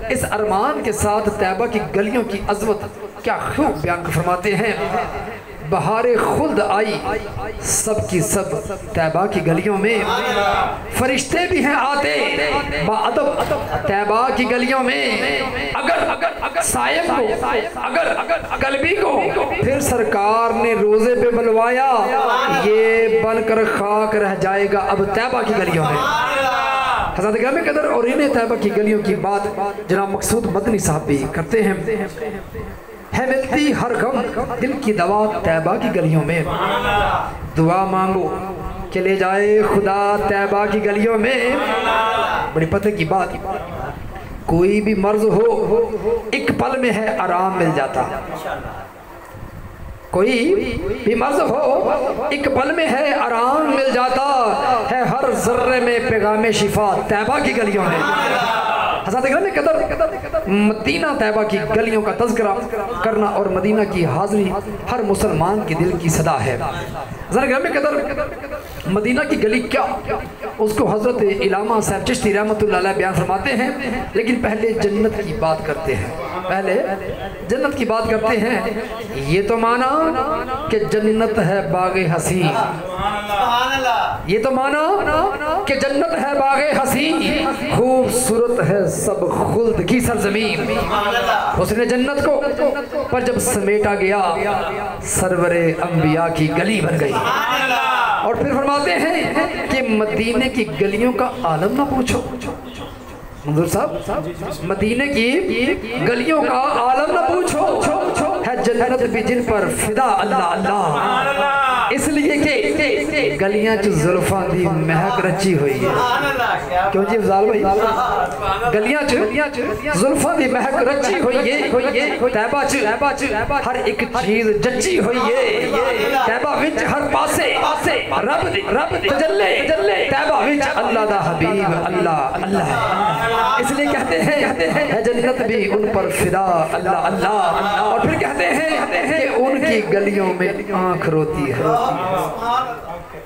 اس ارمان کے ساتھ طیبہ کی گلیوں کی عظمت کیا خوب بیان فرماتے ہیں۔ بہار خلد آئی سب کی سب طیبہ کی گلیوں میں، فرشتے بھی ہیں آتے بادب طیبہ کی گلیوں میں۔ اگر سائم کو، اگر قلبی کو پھر سرکار نے روزے پہ بلوایا، یہ بن کر خاک رہ جائے گا اب طیبہ کی گلیوں میں۔ حضرت گرامی قدر، اور انہیں طیبہ کی گلیوں کی بات جناب مقصود مدنی صاحب بھی کرتے ہیں۔ ہے ملتی ہر غم دل کی دوا طیبہ کی گلیوں میں، دعا مانگو کہ لے جائے خدا طیبہ کی گلیوں میں۔ بڑی پتہ کی بات، کوئی بھی مرض ہو ایک پل میں ہے آرام مل جاتا، کوئی بھی مرض ہو ایک پل میں ہے آرام مل جاتا ہے، ہر ذرے میں پیغام شفا طیبہ کی گلیوں میں۔ حضرت گرامی قدر، مدینہ طیبہ کی گلیوں کا تذکرہ کرنا اور مدینہ کی حاضری ہر مسلمان کے دل کی صدا ہے۔ حضرت گرامی قدر، مدینہ کی گلی کیا، اس کو حضرت علامہ صاحب چشتی رحمت اللہ علیہ بیان فرماتے ہیں، لیکن پہلے جنت کی بات کرتے ہیں، پہلے جنت کی بات کرتے ہیں۔ یہ تو مانا کہ جنت ہے باغ حسین، یہ تو مانا کہ جنت ہے باغ حسین، خوبصورت ہے سب خلد کی سرزمین۔ اس نے جنت کو پر جب سمیٹا گیا سرور انبیاء کی گلی بن گئی۔ اور پھر فرماتے ہیں کہ مدینے کی گلیوں کا عالم نہ پوچھو، منظور صاحب مدینے کی گلیوں کا عالم نہ پوچھو، ہے جنت بھی جن پر فدا اللہ اللہ، اس لیے کہ گلیاں جو زلفاں دی مہک رچی ہوئی ہے۔ کیوں جی افضال بھائی، گلیاں جو زلفاں دی مہک رچی ہوئی ہے، طیبہ جو ہر ایک چیز جچی ہوئی ہے، طیبہ وچ ہر پاسے رب تجلے، طیبہ وچ اللہ دا حبیب اللہ اللہ ہے، اس لیے کہتے ہیں ہے جنت بھی ان پر فدا اللہ اللہ۔ اور پھر کہتے ہیں کہ ان کی گلیوں میں آنکھ روتی ہے۔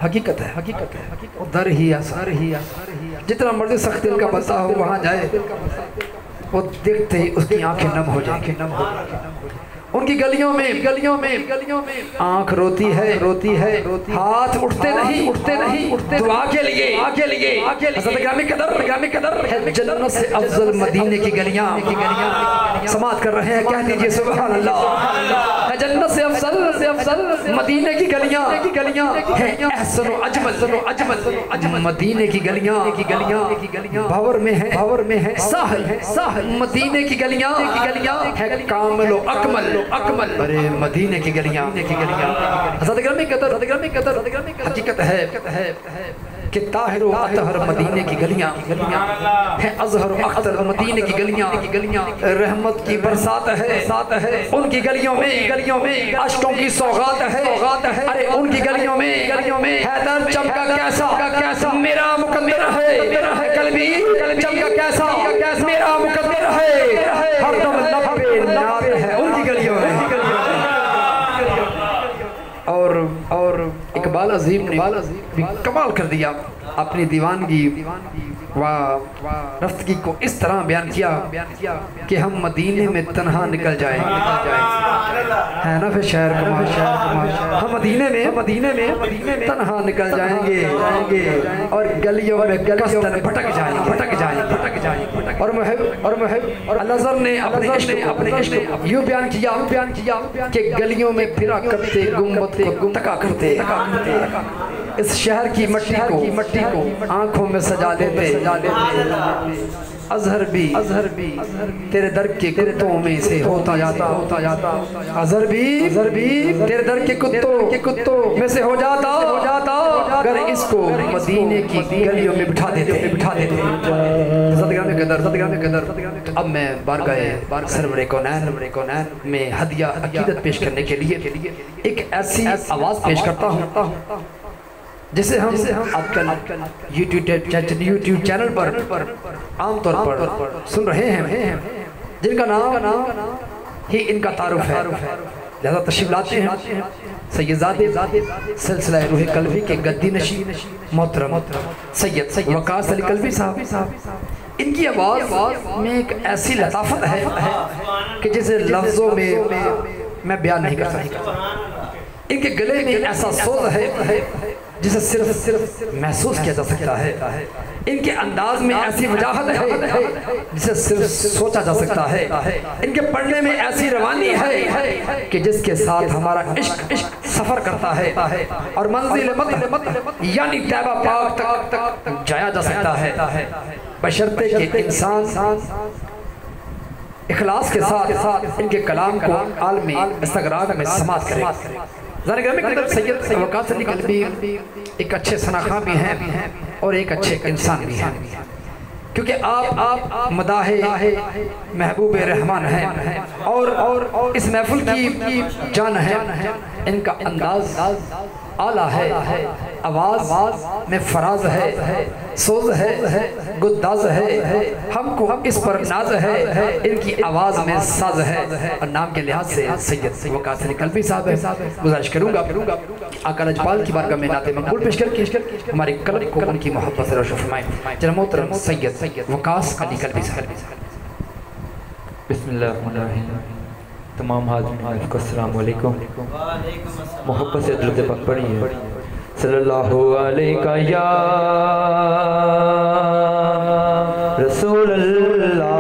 حقیقت ہے، حقیقت ہے، در ہی اثر ہی، جتنا مرضی سخت دل کا بندہ ہو وہاں جائے، وہ دیکھتے ہی اس کی آنکھیں نم ہو جائیں۔ ان کی گلیوں میں آنکھ روتی ہے ہاتھ اٹھتے نہیں دعا کے لیے حضرت گرامی قدر جنت سے افضل مدینے کی گلیاں سماعت کر رہے ہیں، کہہ دیجئے سبحان اللہ۔ جنت سے افضل مدینے کی گلیاں ہیں احسن و اجمل مدینے کی گلیاں بھور میں ہے ساحل مدینے کی گلیاں ہے کامل و اکمل ارے مدینے کی گلیاں حضرت گرامی قدر حقیقت ہے کہ طاہر و اطہر مدینے کی گلیاں ہیں، ازہر و اختر مدینے کی گلیاں رحمت کی برسات ہے ان کی گلیوں میں عشقوں کی سوغات ہے ارے ان کی گلیوں میں حیدر چمکا کیسا میرا مقدر ہے قلبی چمکا کیسا میرا مقدر ہے ہر دم لب پہ نعت ہے ان کی گلیوں میں۔ اور اقبال عظیم نے بھی کمال کر دیا، اپنی دیوانگی و رفتگی کو اس طرح بیان کیا کہ ہم مدینے میں تنہا نکل جائیں ہے نا پھر شہر کمال، ہم مدینے میں تنہا نکل جائیں گے اور گلیوں میں کستن بھٹک جائیں اور محب اور الازر نے اپنے عشق یوں بیان کیا کہ گلیوں میں پھرا کرتے گنبد کو تکا کرتے اس شہر کی مٹی کو آنکھوں میں سجا لیتے ازہر بھی تیرے در کے کتوں میں سے ہوتا جاتا ازہر بھی تیرے در کے کتوں میں سے ہو جاتا اگر اس کو مدینے کی گلیوں میں بٹھا دیتے صدقہ میں قدر اب میں بارگاہ سرور کونین میں ہدیہ عقیدت پیش کرنے کے لیے ایک ایسی آواز پیش کرتا ہوں جسے ہم آج کل یوٹیوب چینل پر عام طور پر سن رہے ہیں، جن کا نام ہی ان کا تعارف ہے، لہذا تشریف لاتے ہیں سیدزادے سلسلہ روح قلبی کے گدی نشین محترم سید وقاص علی قلبی صاحب۔ ان کی آواز میں ایک ایسی لطافت ہے کہ جسے لفظوں میں بیان نہیں کر سکتا، ان کے گلے میں ایسا سوز ہے جسے صرف محسوس کیا جا سکتا ہے، ان کے انداز میں ایسی وجاہت ہے جسے صرف سوچا جا سکتا ہے، ان کے پڑھنے میں ایسی روانی ہے کہ جس کے ساتھ ہمارا عشق سفر کرتا ہے اور منزل مطلب یعنی طیبہ پاک تک جایا جا سکتا ہے، بشرطے کہ انسان اخلاص کے ساتھ ان کے کلام کو عالمی استغراق میں سماعت کرے۔ ذرا قدر سید وقاص علی قلبی ایک اچھے ثناخواں بھی ہیں اور ایک اچھے انسان بھی ہیں، کیونکہ آپ مداح محبوب رحمان ہیں اور اس محفل کی جان ہے، ان کا انداز اعلیٰ ہے، آواز میں فراز ہے، سوز ہے، گداز ہے، ہم کو اس پر ناز ہے، ان کی آواز میں ساز ہے، اور نام کے لحاظ سے سید وقاص علی قلبی صاحب ہے۔ گزارش کروں گا آقا لجپال کی بارگاہ میں نعت مقبول پیش کر کے ہمارے قلب کو ان کی محبت سے روشن فرمائیں۔ جناب محترم سید وقاص علی قلبی صاحب۔ بسم اللہ الرحمن الرحیم۔ تمام حاضرین کو السلام علیکم، محبت سے درود پاک پڑھیے۔ صلی اللہ علیہ یا رسول اللہ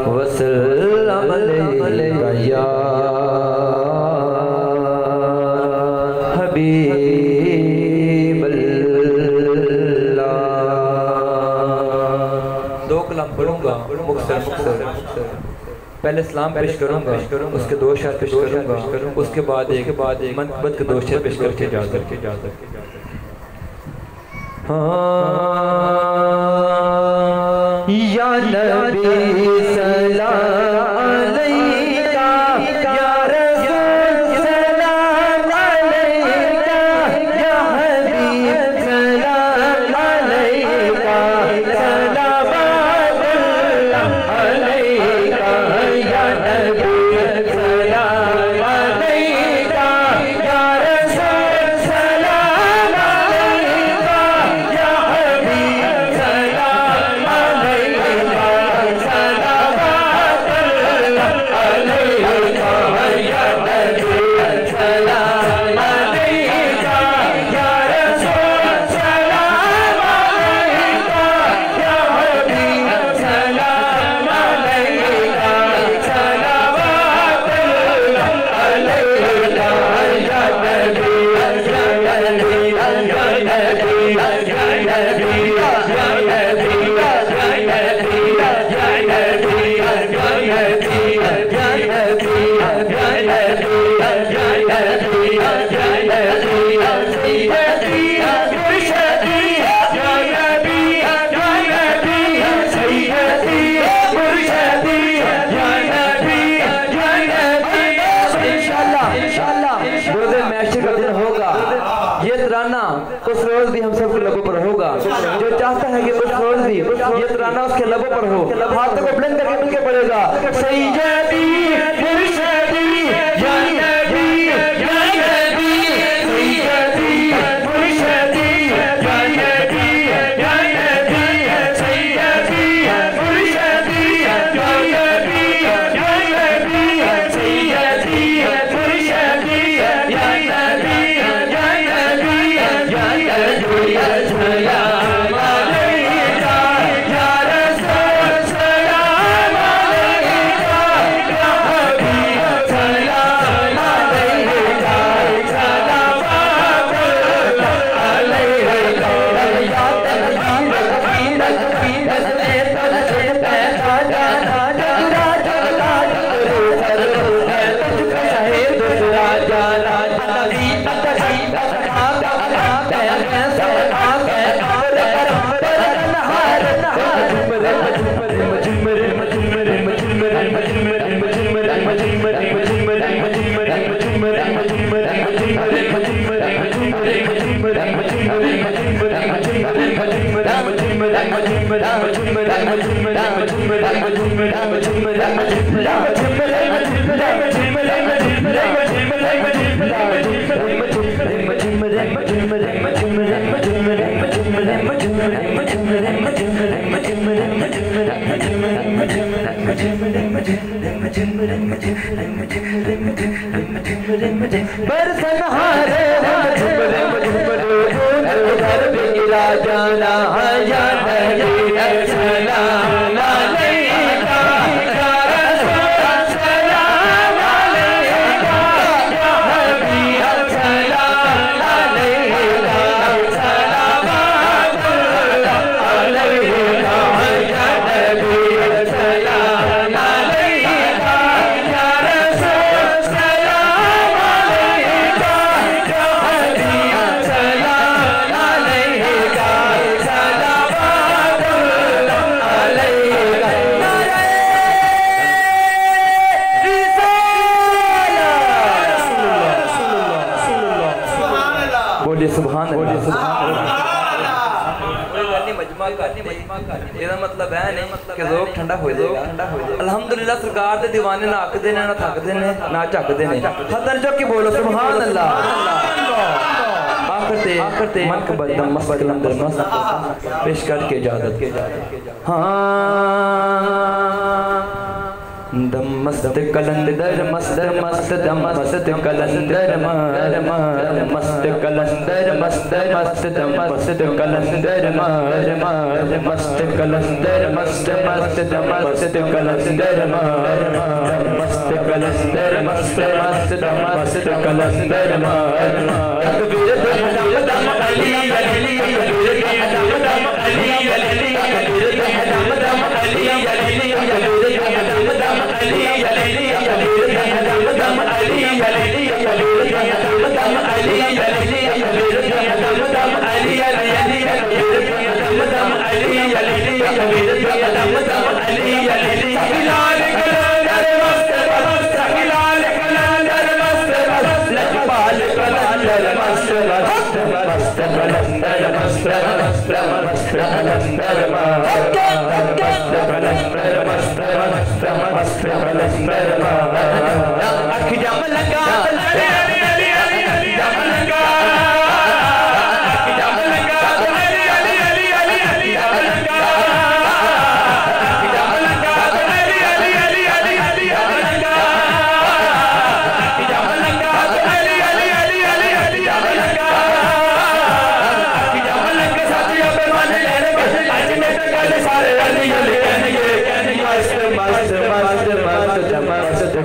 وسلم علیہ یا حبیب اللہ۔ دو کلام پڑھوں گا مختصر، پہلے اسلام پیش کروں گا، اس کے دو شعر پیش کروں گا، اس کے بعد ایک منقبت کے دو شعر پیش کر کے اجازت۔ یا نبی سلام علیکہ، یا رسول سلام علیکہ، یا حبیب سلام علیکہ، سلام علیکہ، یا نبی سلام علیکہ، یا رسول سلام علیکہ، یا حبیب اس روز بھی ہم سب کے لبوں پر ہوگا. جو چاہتا ہے کہ اس روز بھی یہ ترانہ اس کے لبوں پر ہو, ہاتھوں کو بلند کر کے مل کے پڑے گا. سیدی مرشدی یا نبی یا نبی, سیدی مرشدی یا نبی یا نبی, سیدی مرشدی یا نبی یا نبی, سیدی مرشدی یا نبی. سلام علیکہ یا رسول, سلام علیکہ یا حبیب, سلام علیکہ, صلوات اللہ علیکہ. یا تکبیر تکبیر تکبیر سے تجھے پیدا جانا, جگرا جگلا جگرے سر ہے تجھ کو شہے دوسرا جانا. تقسیم تقسیم برسنہارے گھر بھی گرا جانا یا نبی, سلام علیکہ یا رسول, سلام علیکہ یا حبیب, سلام علیکہ, صلوات اللہ علیکہ یا نبی, سلام علیکہ یا رسول, سلام علیکہ یا حبیب, سلام علیکہ, صلوات اللہ علیکہ. بولیے سبحان اللہ. یہ مطلب ہے نہیں کہ ذوق ٹھنڈا ہو جائے گا. الحمدللہ سرکار دے دیوانے نہ آکھ دینے, نہ تھک دینے, نہ چک دینے. حضر جو کی بولو سبحان اللہ. آخر تے من کے بدم مست کلندر مست پیش کر کے اجازت. دم مست کلندر مست مست دم مست کلندر مست کلندر مست مست دم مست کلندر مست کلندر مست مست دم مست کلندر مست کلندر مست مست دم مست کلندر تکبیر دم دم علی علی تکبیر دم دم علی علی تکبیر دم دم علی علی تکبیر دم دم علی علی تکبیر دم علی علی تکبیر دم علی علی تکبیر دم علی علی تکبیر دم علی علی تکبیر دم علی علی. ہلال کلندر مست مست, ہلال کلندر مست مست, لجپال کلندر مست مست مست کلندر مست مست مست کلندر مست کلندر مست مست مست کلندر اکھ جم لگا علی علی علی علی جم لگا, اکھ جم لگا علی علی علی علی علی جم لگا, اکھ جم لگا علی علی علی علی علی جم لگا, اکھ جم لگا علی علی علی علی علی جم لگا, اکھ جم لگا ساتھیوں پہ مان لینے کے اج میں تو گل سارے علی علی کہنے گے. مست مست مست مست مست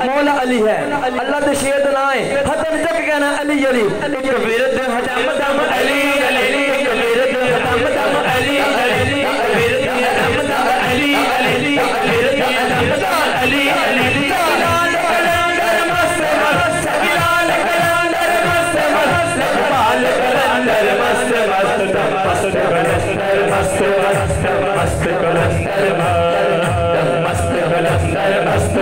مولا علی ہے اللہ دے شیر دلائیں حتم تک کہنا علی علی ایک ویرد حتم دم علی علی ایک ویرد حتم دم علی علی ایک ویرد حتم دم علی علی ایک ویرد حتم دم علی علی کلال کلندر مست مست کلال کلندر مست مست کلال کلندر مست مست مست کلندر مست مست مست کلندر مست کلندر مست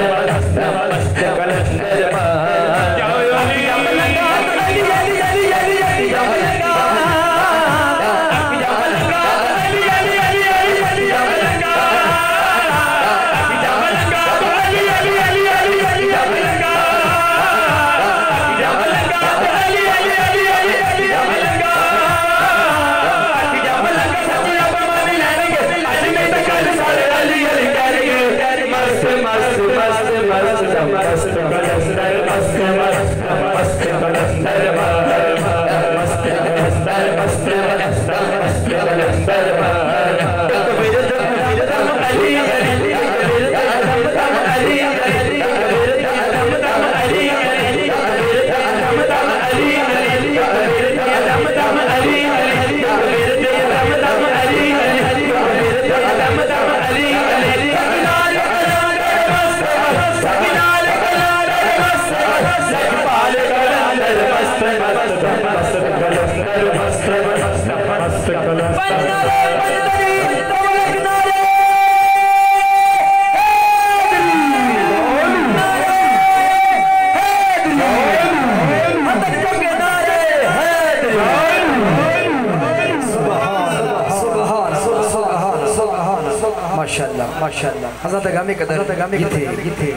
ماشاءاللہ حضرت گامی قدر یہ تھے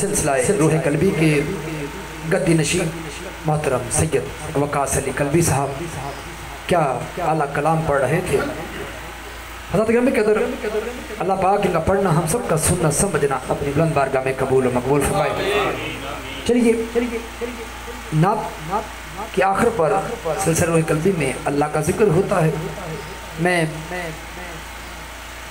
سلسلہ روح قلبی کے گدی نشین محترم سید وقاص علی قلبی صاحب کیا اعلیٰ کلام پڑھ رہے تھے۔ حضرت گامی قدر اللہ پاک ان کا پڑھنا ہم سب کا سننا سمجھنا اپنی بلند بارگاہ میں قبول و مقبول فرمائے۔ چلیے نعت کی آخر پر سلسلہ روح قلبی میں اللہ کا ذکر ہوتا ہے۔ میں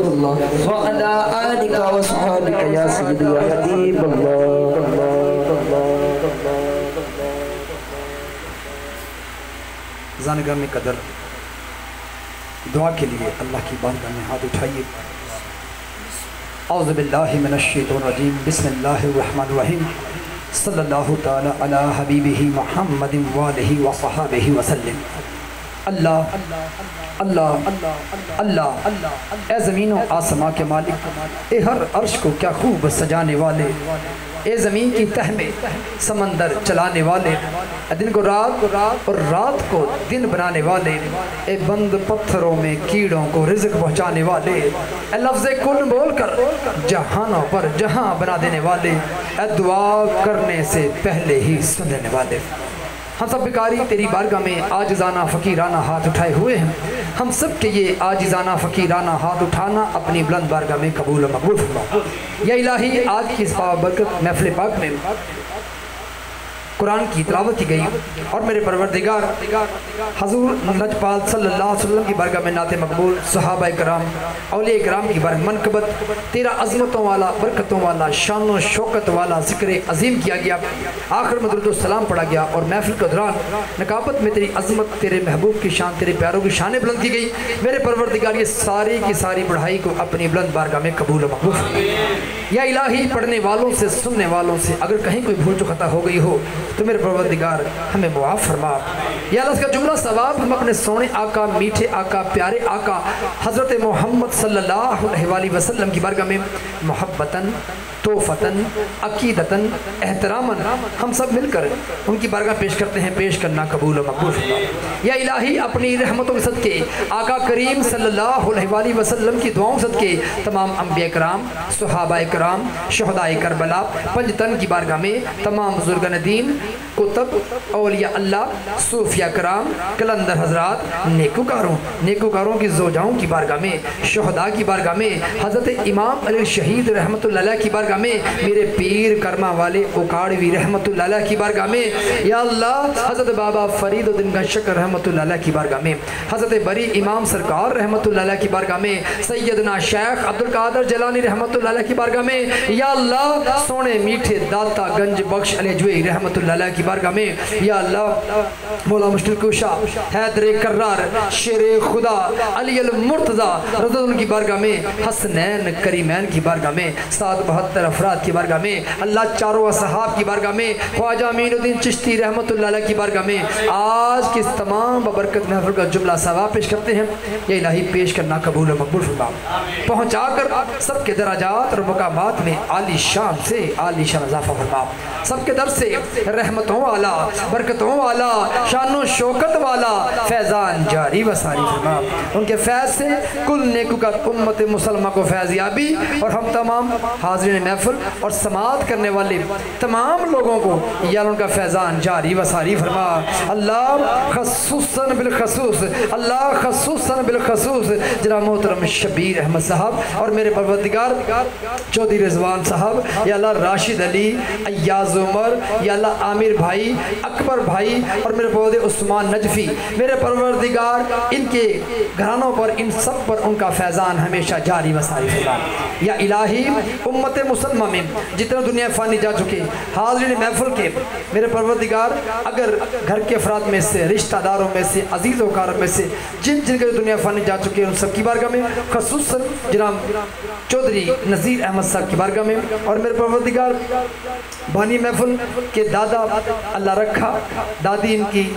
رسول اللہ وعلا آلکا و صحابکا یا سیدی یا حبیب اللہ. زانگاہ میں قدر دعا کے لیے اللہ کی بارگاہ میں ہاتھ اٹھائیے. اعوذ باللہ من الشیطان الرجیم. بسم اللہ الرحمن الرحیم. صلی اللہ تعالی علی حبیبہ محمد وآلہ وصحابہ وسلم. اللہ اللہ اللہ اے زمین و آسمان کے مالک، اے ہر عرش کو کیا خوب سجانے والے، اے زمین کی تہ میں سمندر چلانے والے، دن کو رات اور رات کو دن بنانے والے، اے بند پتھروں میں کیڑوں کو رزق پہنچانے والے، اے لفظ کن بول کر جہانوں پر جہاں بنا دینے والے، اے دعا کرنے سے پہلے ہی سن لینے والے. ہم سب بکاری تیری بارگاہ میں عاجزانہ فقیرانہ ہاتھ اٹھائے ہوئے ہیں. ہم سب کے یہ عاجزانہ فقیرانہ ہاتھ اٹھانا اپنی بلند بارگاہ میں قبول و مقبول فرما. یا الہی آج کی اس بابرکت محفل پاک میں قرآن کی تلاوت کی گئی اور میرے پروردگار حضور لجپال صلی اللہ علیہ وسلم کی بارگاہ میں نعت مقبول، صحابہ کرام، اولیاء کرام کی بارگاہ منقبت تیرا عظمتوں والا، برکتوں والا، شان و شوکت والا ذکر عظیم کیا گیا. آخر میں درود و سلام پڑھا گیا اور محفل کے دوران نقابت میں تیری عظمت، تیرے محبوب کی شان، تیرے پیاروں کی شانیں بلند کی گئی. میرے پروردگار یہ ساری کی ساری بڑھائی کو اپنی بلند بارگاہ میں قبول و مقبول فرما. یا الہی پڑھنے والوں سے، سننے والوں سے اگر کہیں کوئی بھول چوک خطا ہو گئی ہو تو میرے پروردگار ہمیں معاف فرما. یا اللہ اس کا جملہ ثواب ہم اپنے سونے آقا، میٹھے آقا، پیارے آقا حضرت محمد صلی اللہ علیہ وسلم کی بارگاہ میں محبتاً، توفتاً، عقیدتاً، احتراماً ہم سب مل کر ان کی بارگاہ پیش کرتے ہیں. پیش کرنا قبول و مقبول فرما. یا الہی اپنی رحمتوں کے صدقے آقا کریم صلی اللہ علیہ وسلم کی دعاؤں صدقے تمام انبیاء کرام، صحابہ کرام، شہداء کربلا، پنج تن کی بارگاہ میں تمام بزرگان دین، کتب، اولیاء اللہ، صوفیاء کرام، کلندر حضرات، نیکوکاروں کی زوجاؤں کی بارگاہ میں، شہداء کی بارگاہ میں، حضرت امام علی شہید رحمت اللہ علیہ کی بارگاہ میں، میرے پیر کرما والے اکاڑوی رحمت اللہ علیہ کی بارگاہ میں، یا اللہ حضرت بابا فرید الدین کا شکر رحمت اللہ علیہ کی بارگاہ میں، حضرت بری امام سرکار رحمت اللہ علیہ کی بارگاہ میں، سیدنا شیخ عبدالقادر جیلانی رحمت اللہ علیہ کی بارگاہ میں، یا اللہ سونے میٹھے داتا گنج بخش علی جوئی رحمت اللہ علیہ کی بارگاہ میں، یا اللہ مولا مشکل کشا حیدر کرار شیر خدا علی المرتضی رضی اللہ کی بارگاہ میں، حسنین کریمین کی بارگاہ میں، 772 افراد کی بارگاہ میں، اللہ چاروں اصحاب کی بارگاہ میں، خواجہ امین الدین چشتی رحمت اللہ علیہ کی بارگاہ میں آج کی اس تمام ببرکت محفل کا جملہ ثواب پیش کرتے ہیں. یا الہی پیش کرنا قبول و مقبول فرما. پہنچا کر سب کے درجات اور مقامات میں عالی شان سے عالی شان اضافہ فرما. سب کے در سے رحمتوں والا، برکتوں والا، شان و شوکت والا فیضان جاری و ساری فرما. ان کے فیض سے کل نیکوکار امت مسلمہ کو فیض یابی اور ہم تمام حاضرین محفل اور سماعت کرنے والے تمام لوگوں کو یا ان کا فیضان جاری و ساری فرما. اللہ خصوصاً بالخصوص، اللہ خصوصاً بالخصوص جناب محترم شبیر احمد صاحب اور میرے پروردگار چودھری رضوان صاحب، یا اللہ راشد علی، ایاز عمر، یا اللہ عامر بھائی، اکبر بھائی اور میرے پروردگار عثمان نجفی، میرے پروردگار ان کے گھرانوں پر، ان سب پر ان کا فیضان ہمیشہ جاری و ساری فرما. یا الہی امت مسلمہ میں جتنا دنیا فانی جا چکے حاضرین محفل کے میرے پروردگار اگر گھر کے افراد میں سے، رشتہ داروں میں سے، عزیز و اقارب میں سے جن کے دنیا فانی جا چکے ان سب کی بارگاہ میں، خصوصاً جناب چودھری نذیر احمد صاحب کی بارگاہ میں اور میرے پروردگار بانی محفل کے دادا اللہ رکھا، دادی ان کی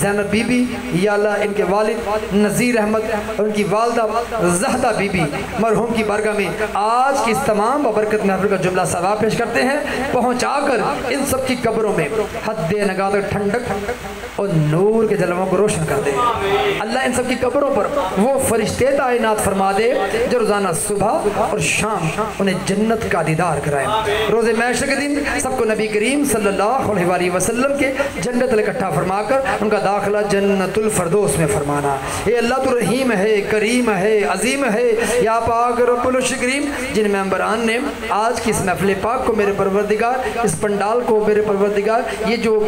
زینب بی بی، یا اللہ ان کے والد نذیر احمد اور ان کی والدہ زہدہ بی بی مرحوم کی بارگاہ میں آج کی اس تمام ببرکت محفل کا جملہ ثواب پیش کرتے ہیں. پہنچا کر ان سب کی قبروں میں حد نگاہ ٹھنڈک اور نور کے جلووں کو روشن کر دے. اللہ ان سب کی قبروں پر وہ فرشتے تعینات فرما دے جو روزانہ صبح اور شام انہیں جنت کا دیدار کرائے. روز محشر کے دن سب کو نبی کریم صلی اللہ علیہ وسلم کے جنت اکٹھا فرما کر ان کا داخلہ جنت الفردوس میں فرمانا. اے اللہ تو رحیم ہے، کریم ہے، عظیم ہے. یا پاک رب العرش کریم جن ممبران نے آج کی اس محفل پاک کو میرے پروردگار، اس پنڈال کو میرے پروردگار، یہ جو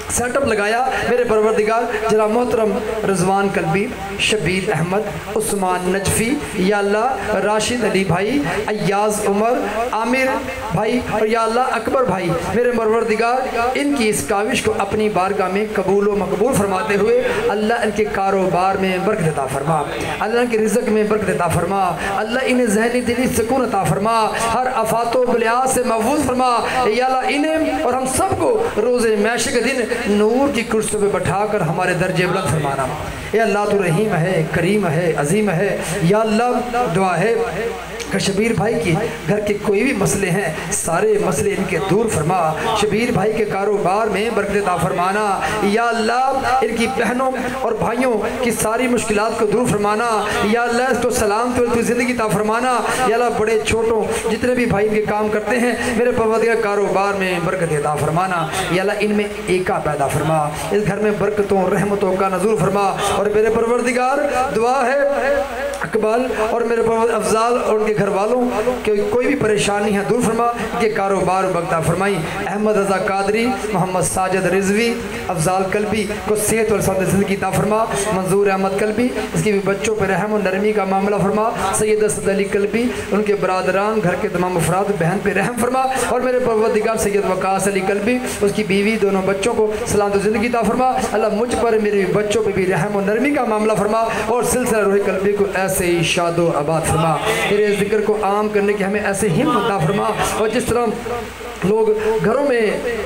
سیٹ اپ لگایا میرے پروردگار، جناب محترم رضوان قلبی، شبیر احمد، عثمان نجفی، یا اللہ راشد علی بھائی، ایاز عمر، عامر بھائی، اور یا اللہ اکبر بھائی، میرے پروردگار ان کی اس کاوش کو اپنی بارگاہ میں قبول و مقبول فرماتے ہوئے اللہ ان کے کاروبار میں برکت عطا فرما، اللہ ان کے رزق میں برکت عطا فرما، اللہ انہیں ذہنی دلی سکون عطا فرما، ہر آفات و بلیات سے محفوظ فرما، یا اللہ انہیں اور ہم سب کو روز معاشر کے دن نور کی کرسیوں پہ بٹھا کر ہمارے درجے بلند فرمانا۔ اے اللہ تو رحیم ہے، کریم ہے، عظیم ہے، یا اللہ دعا ہے کہ شبیر بھائی کی گھر کے کوئی بھی مسئلے ہیں سارے مسئلے ان کے دور فرما، شبیر بھائی کے کاروبار میں برکت عطا فرمانا، یا اللہ ان کی بہنوں اور بھائیوں کی ساری مشکلات کو دور فرمانا، یا اللہ اس کو سلامت اور زندگی عطا فرمانا، یا اللہ بڑے چھوٹوں جتنے بھی بھائی ان کے کام کرتے ہیں میرے پروردگار کاروبار میں برکت عطا فرمانا، یا اللہ ان میں ایکا پیدا فرما، اس گھر میں برکتوں رحمتوں کا نزول فرما، اور میرے پروردگار دعا ہے اقبال اور میرے افضال اور ان کے گھر والوں کہ کوئی بھی پریشانی ہے دور فرما، کہ کاروبار بغتا فرمائی، احمد رضا قادری، محمد ساجد رضوی، افضال قلبی کو صحت اور سعادت زندگی عطا فرما، منظور احمد قلبی اس کے بھی بچوں پر رحم و نرمی کا معاملہ فرما، سید اسد علی قلبی ان کے برادران گھر کے تمام افراد بہن پہ رحم فرما، اور میرے پروردگار سید وقاص علی قلبی اس کی بیوی دونوں بچوں کو سلامت و زندگی عطا فرما، اللہ مجھ پر میرے بچوں پہ بھی رحم و نرمی کا معاملہ فرما، اور سلسلہ روح قلبی کو ایسے ہی شاد و آباد فرما، تیرے ذکر کو عام کرنے کی ہمیں ایسے ہمت عطا فرما، اور جس طرح لوگ گھروں میں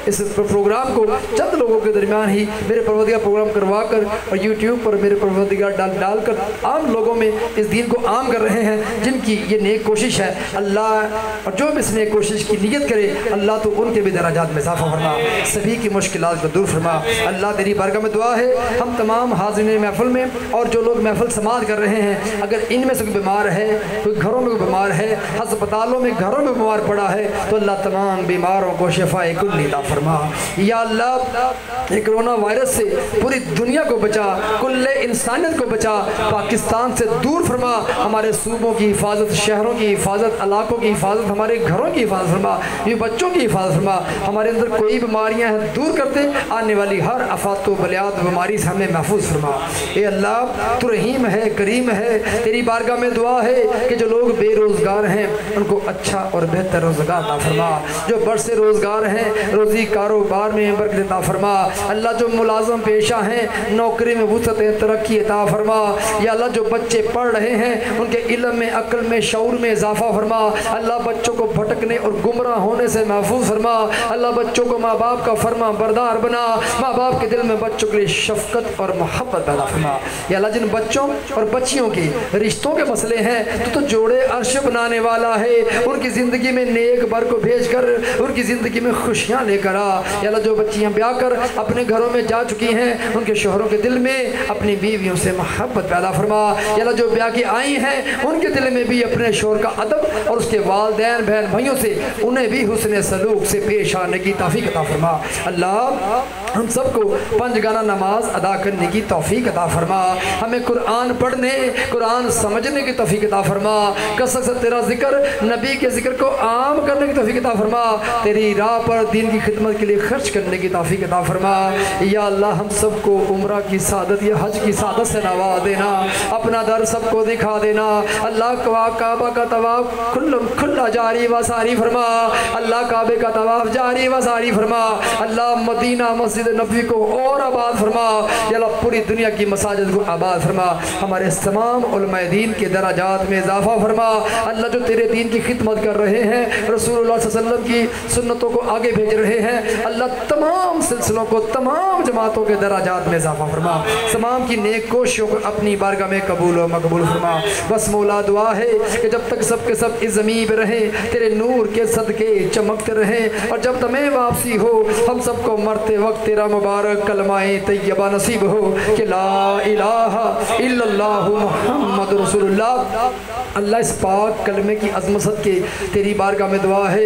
اس پروگرام کو چند لوگوں کے درمیان ہی میرے پروردگار پروگرام کروا کر اور یوٹیوب پر میرے پروردگار ڈال کر عام لوگوں میں اس دین کو عام کر رہے ہیں، جن کی یہ نیک کوشش ہے اللہ، اور جو بھی اس نیک کوشش کی نیت کرے اللہ تو ان کے بھی درجات میں اضافہ فرما، سبھی کی مشکلات کو دور فرما، اللہ تیری بارگاہ میں دعا ہے ہم تمام حاضرین محفل میں اور جو لوگ محفل سماعت کر رہے ہیں اگر ان میں سے کوئی بیمار ہے، کوئی گھروں میں کوئی بیمار ہے، ہسپتالوں میں گھروں میں بیمار پڑا ہے، تو اللہ تمام بیماروں کو شفاء کلی عطا فرما، یا اللہ یہ کرونا وائرس سے پوری دنیا کو بچا، کل انسانیت کو بچا، پاکستان سے دور فرما، ہمارے صوبوں کی حفاظت، شہروں کی حفاظت، علاقوں کی حفاظت، ہمارے گھروں کی حفاظت فرما، یہ بچوں کی حفاظت فرما، ہمارے اندر کوئی بیماریاں ہیں دور کرتے، آنے والی ہر آفات و بلیات بیماری سے ہمیں محفوظ فرما، اے اللہ تو رحیم ہے، کریم ہے، تیری بارگاہ میں دعا ہے کہ جو لوگ بے روزگار ہیں ان کو اچھا اور بہتر روزگار عطا فرما، جو برسے روزگار ہیں روزی کاروبار میں برکت عطا فرما، اللہ جو ملازم پیشہ ہیں نوکری میں وسعت ترقی عطا فرما، یا اللہ جو بچے پڑھ رہے ہیں ان کے علم میں، عقل میں، شعور میں اضافہ فرما، اللہ بچوں کو بھٹکنے اور گمراہ ہونے سے محفوظ فرما، اللہ بچوں کو ماں باپ کا فرما بردار بنا، ماں باپ کے دل میں بچوں کے لیے شفقت اور محبت پیدا فرما، یا اللہ جن بچوں اور بچیوں کے رشتوں کے مسئلے ہیں تو جوڑے عرش بنانے والا ہے، ان کی زندگی میں نیک بر کو بھیج کر ان کی زندگی میں خوشیاں لے کر آ، یا اللہ جو بچیاں بیاہ کر اپنے گھروں میں جا چکی ہیں ان کے شوہروں کے دل میں اپنی بیویوں سے محبت پیدا فرما، یا اللہ جو بیاہ کی آئی ہیں ان کے دل میں بھی اپنے شوہر کا ادب اور اس کے والدین بہن بھائیوں سے انہیں بھی حسن سلوک سے پیش آنے کی توفیق عطا فرما، اللہ ہم سب کو 5 گانا نماز ادا کرنے کی توفیق عطا فرما، ہمیں قرآن پڑھنے قرآن سمجھنے کی توفیق عطا فرما، کثرت سے تیرا ذکر نبی کے ذکر کو عام کرنے کی توفیق عطا فرما، تیری راہ پر دین کی خدمت کے لیے خرچ کرنے کی توفیق عطا فرما، یا اللہ ہم سب کو عمرہ کی سعادت یا حج کی سعادت سے نواز دینا، اپنا در سب کو دکھا دینا، اللہ کعبہ کا طواف کھلا جاری و ساری فرما، اللہ کعبے کا طواف جاری و ساری فرما، اللہ مدینہ مسجد نبوی کو اور آباد فرما، یا اللہ پوری دنیا کی مساجد کو آباد فرما، ہمارے تمام علماء دین کے درجات میں اضافہ فرما، اللہ جو تیرے دین کی خدمت کر رہے ہیں رسول اللہ صلی اللہ علیہ وسلم کی سنتوں کو آگے بھیج رہے ہیں، اللہ تمام سلسلوں کو تمام جماعتوں کے درجات میں اضافہ فرما، تمام کی نیک کوششوں کو اپنی بارگاہ میں قبول و مقبول فرما، بس مولا دعا ہے کہ جب تک سب کے سب اس زمین پہ رہیں تیرے نور کے صدقے چمکتے رہیں، اور جب تمہیں واپسی ہو ہم سب کو مرتے وقت تیرا مبارک کلمہ طیبہ نصیب ہو کہ لا الہ الا اللہ محمد رسول اللہ، اللہ اس پاک کلمے کی عظمت کے تیری بارگاہ میں دعا ہے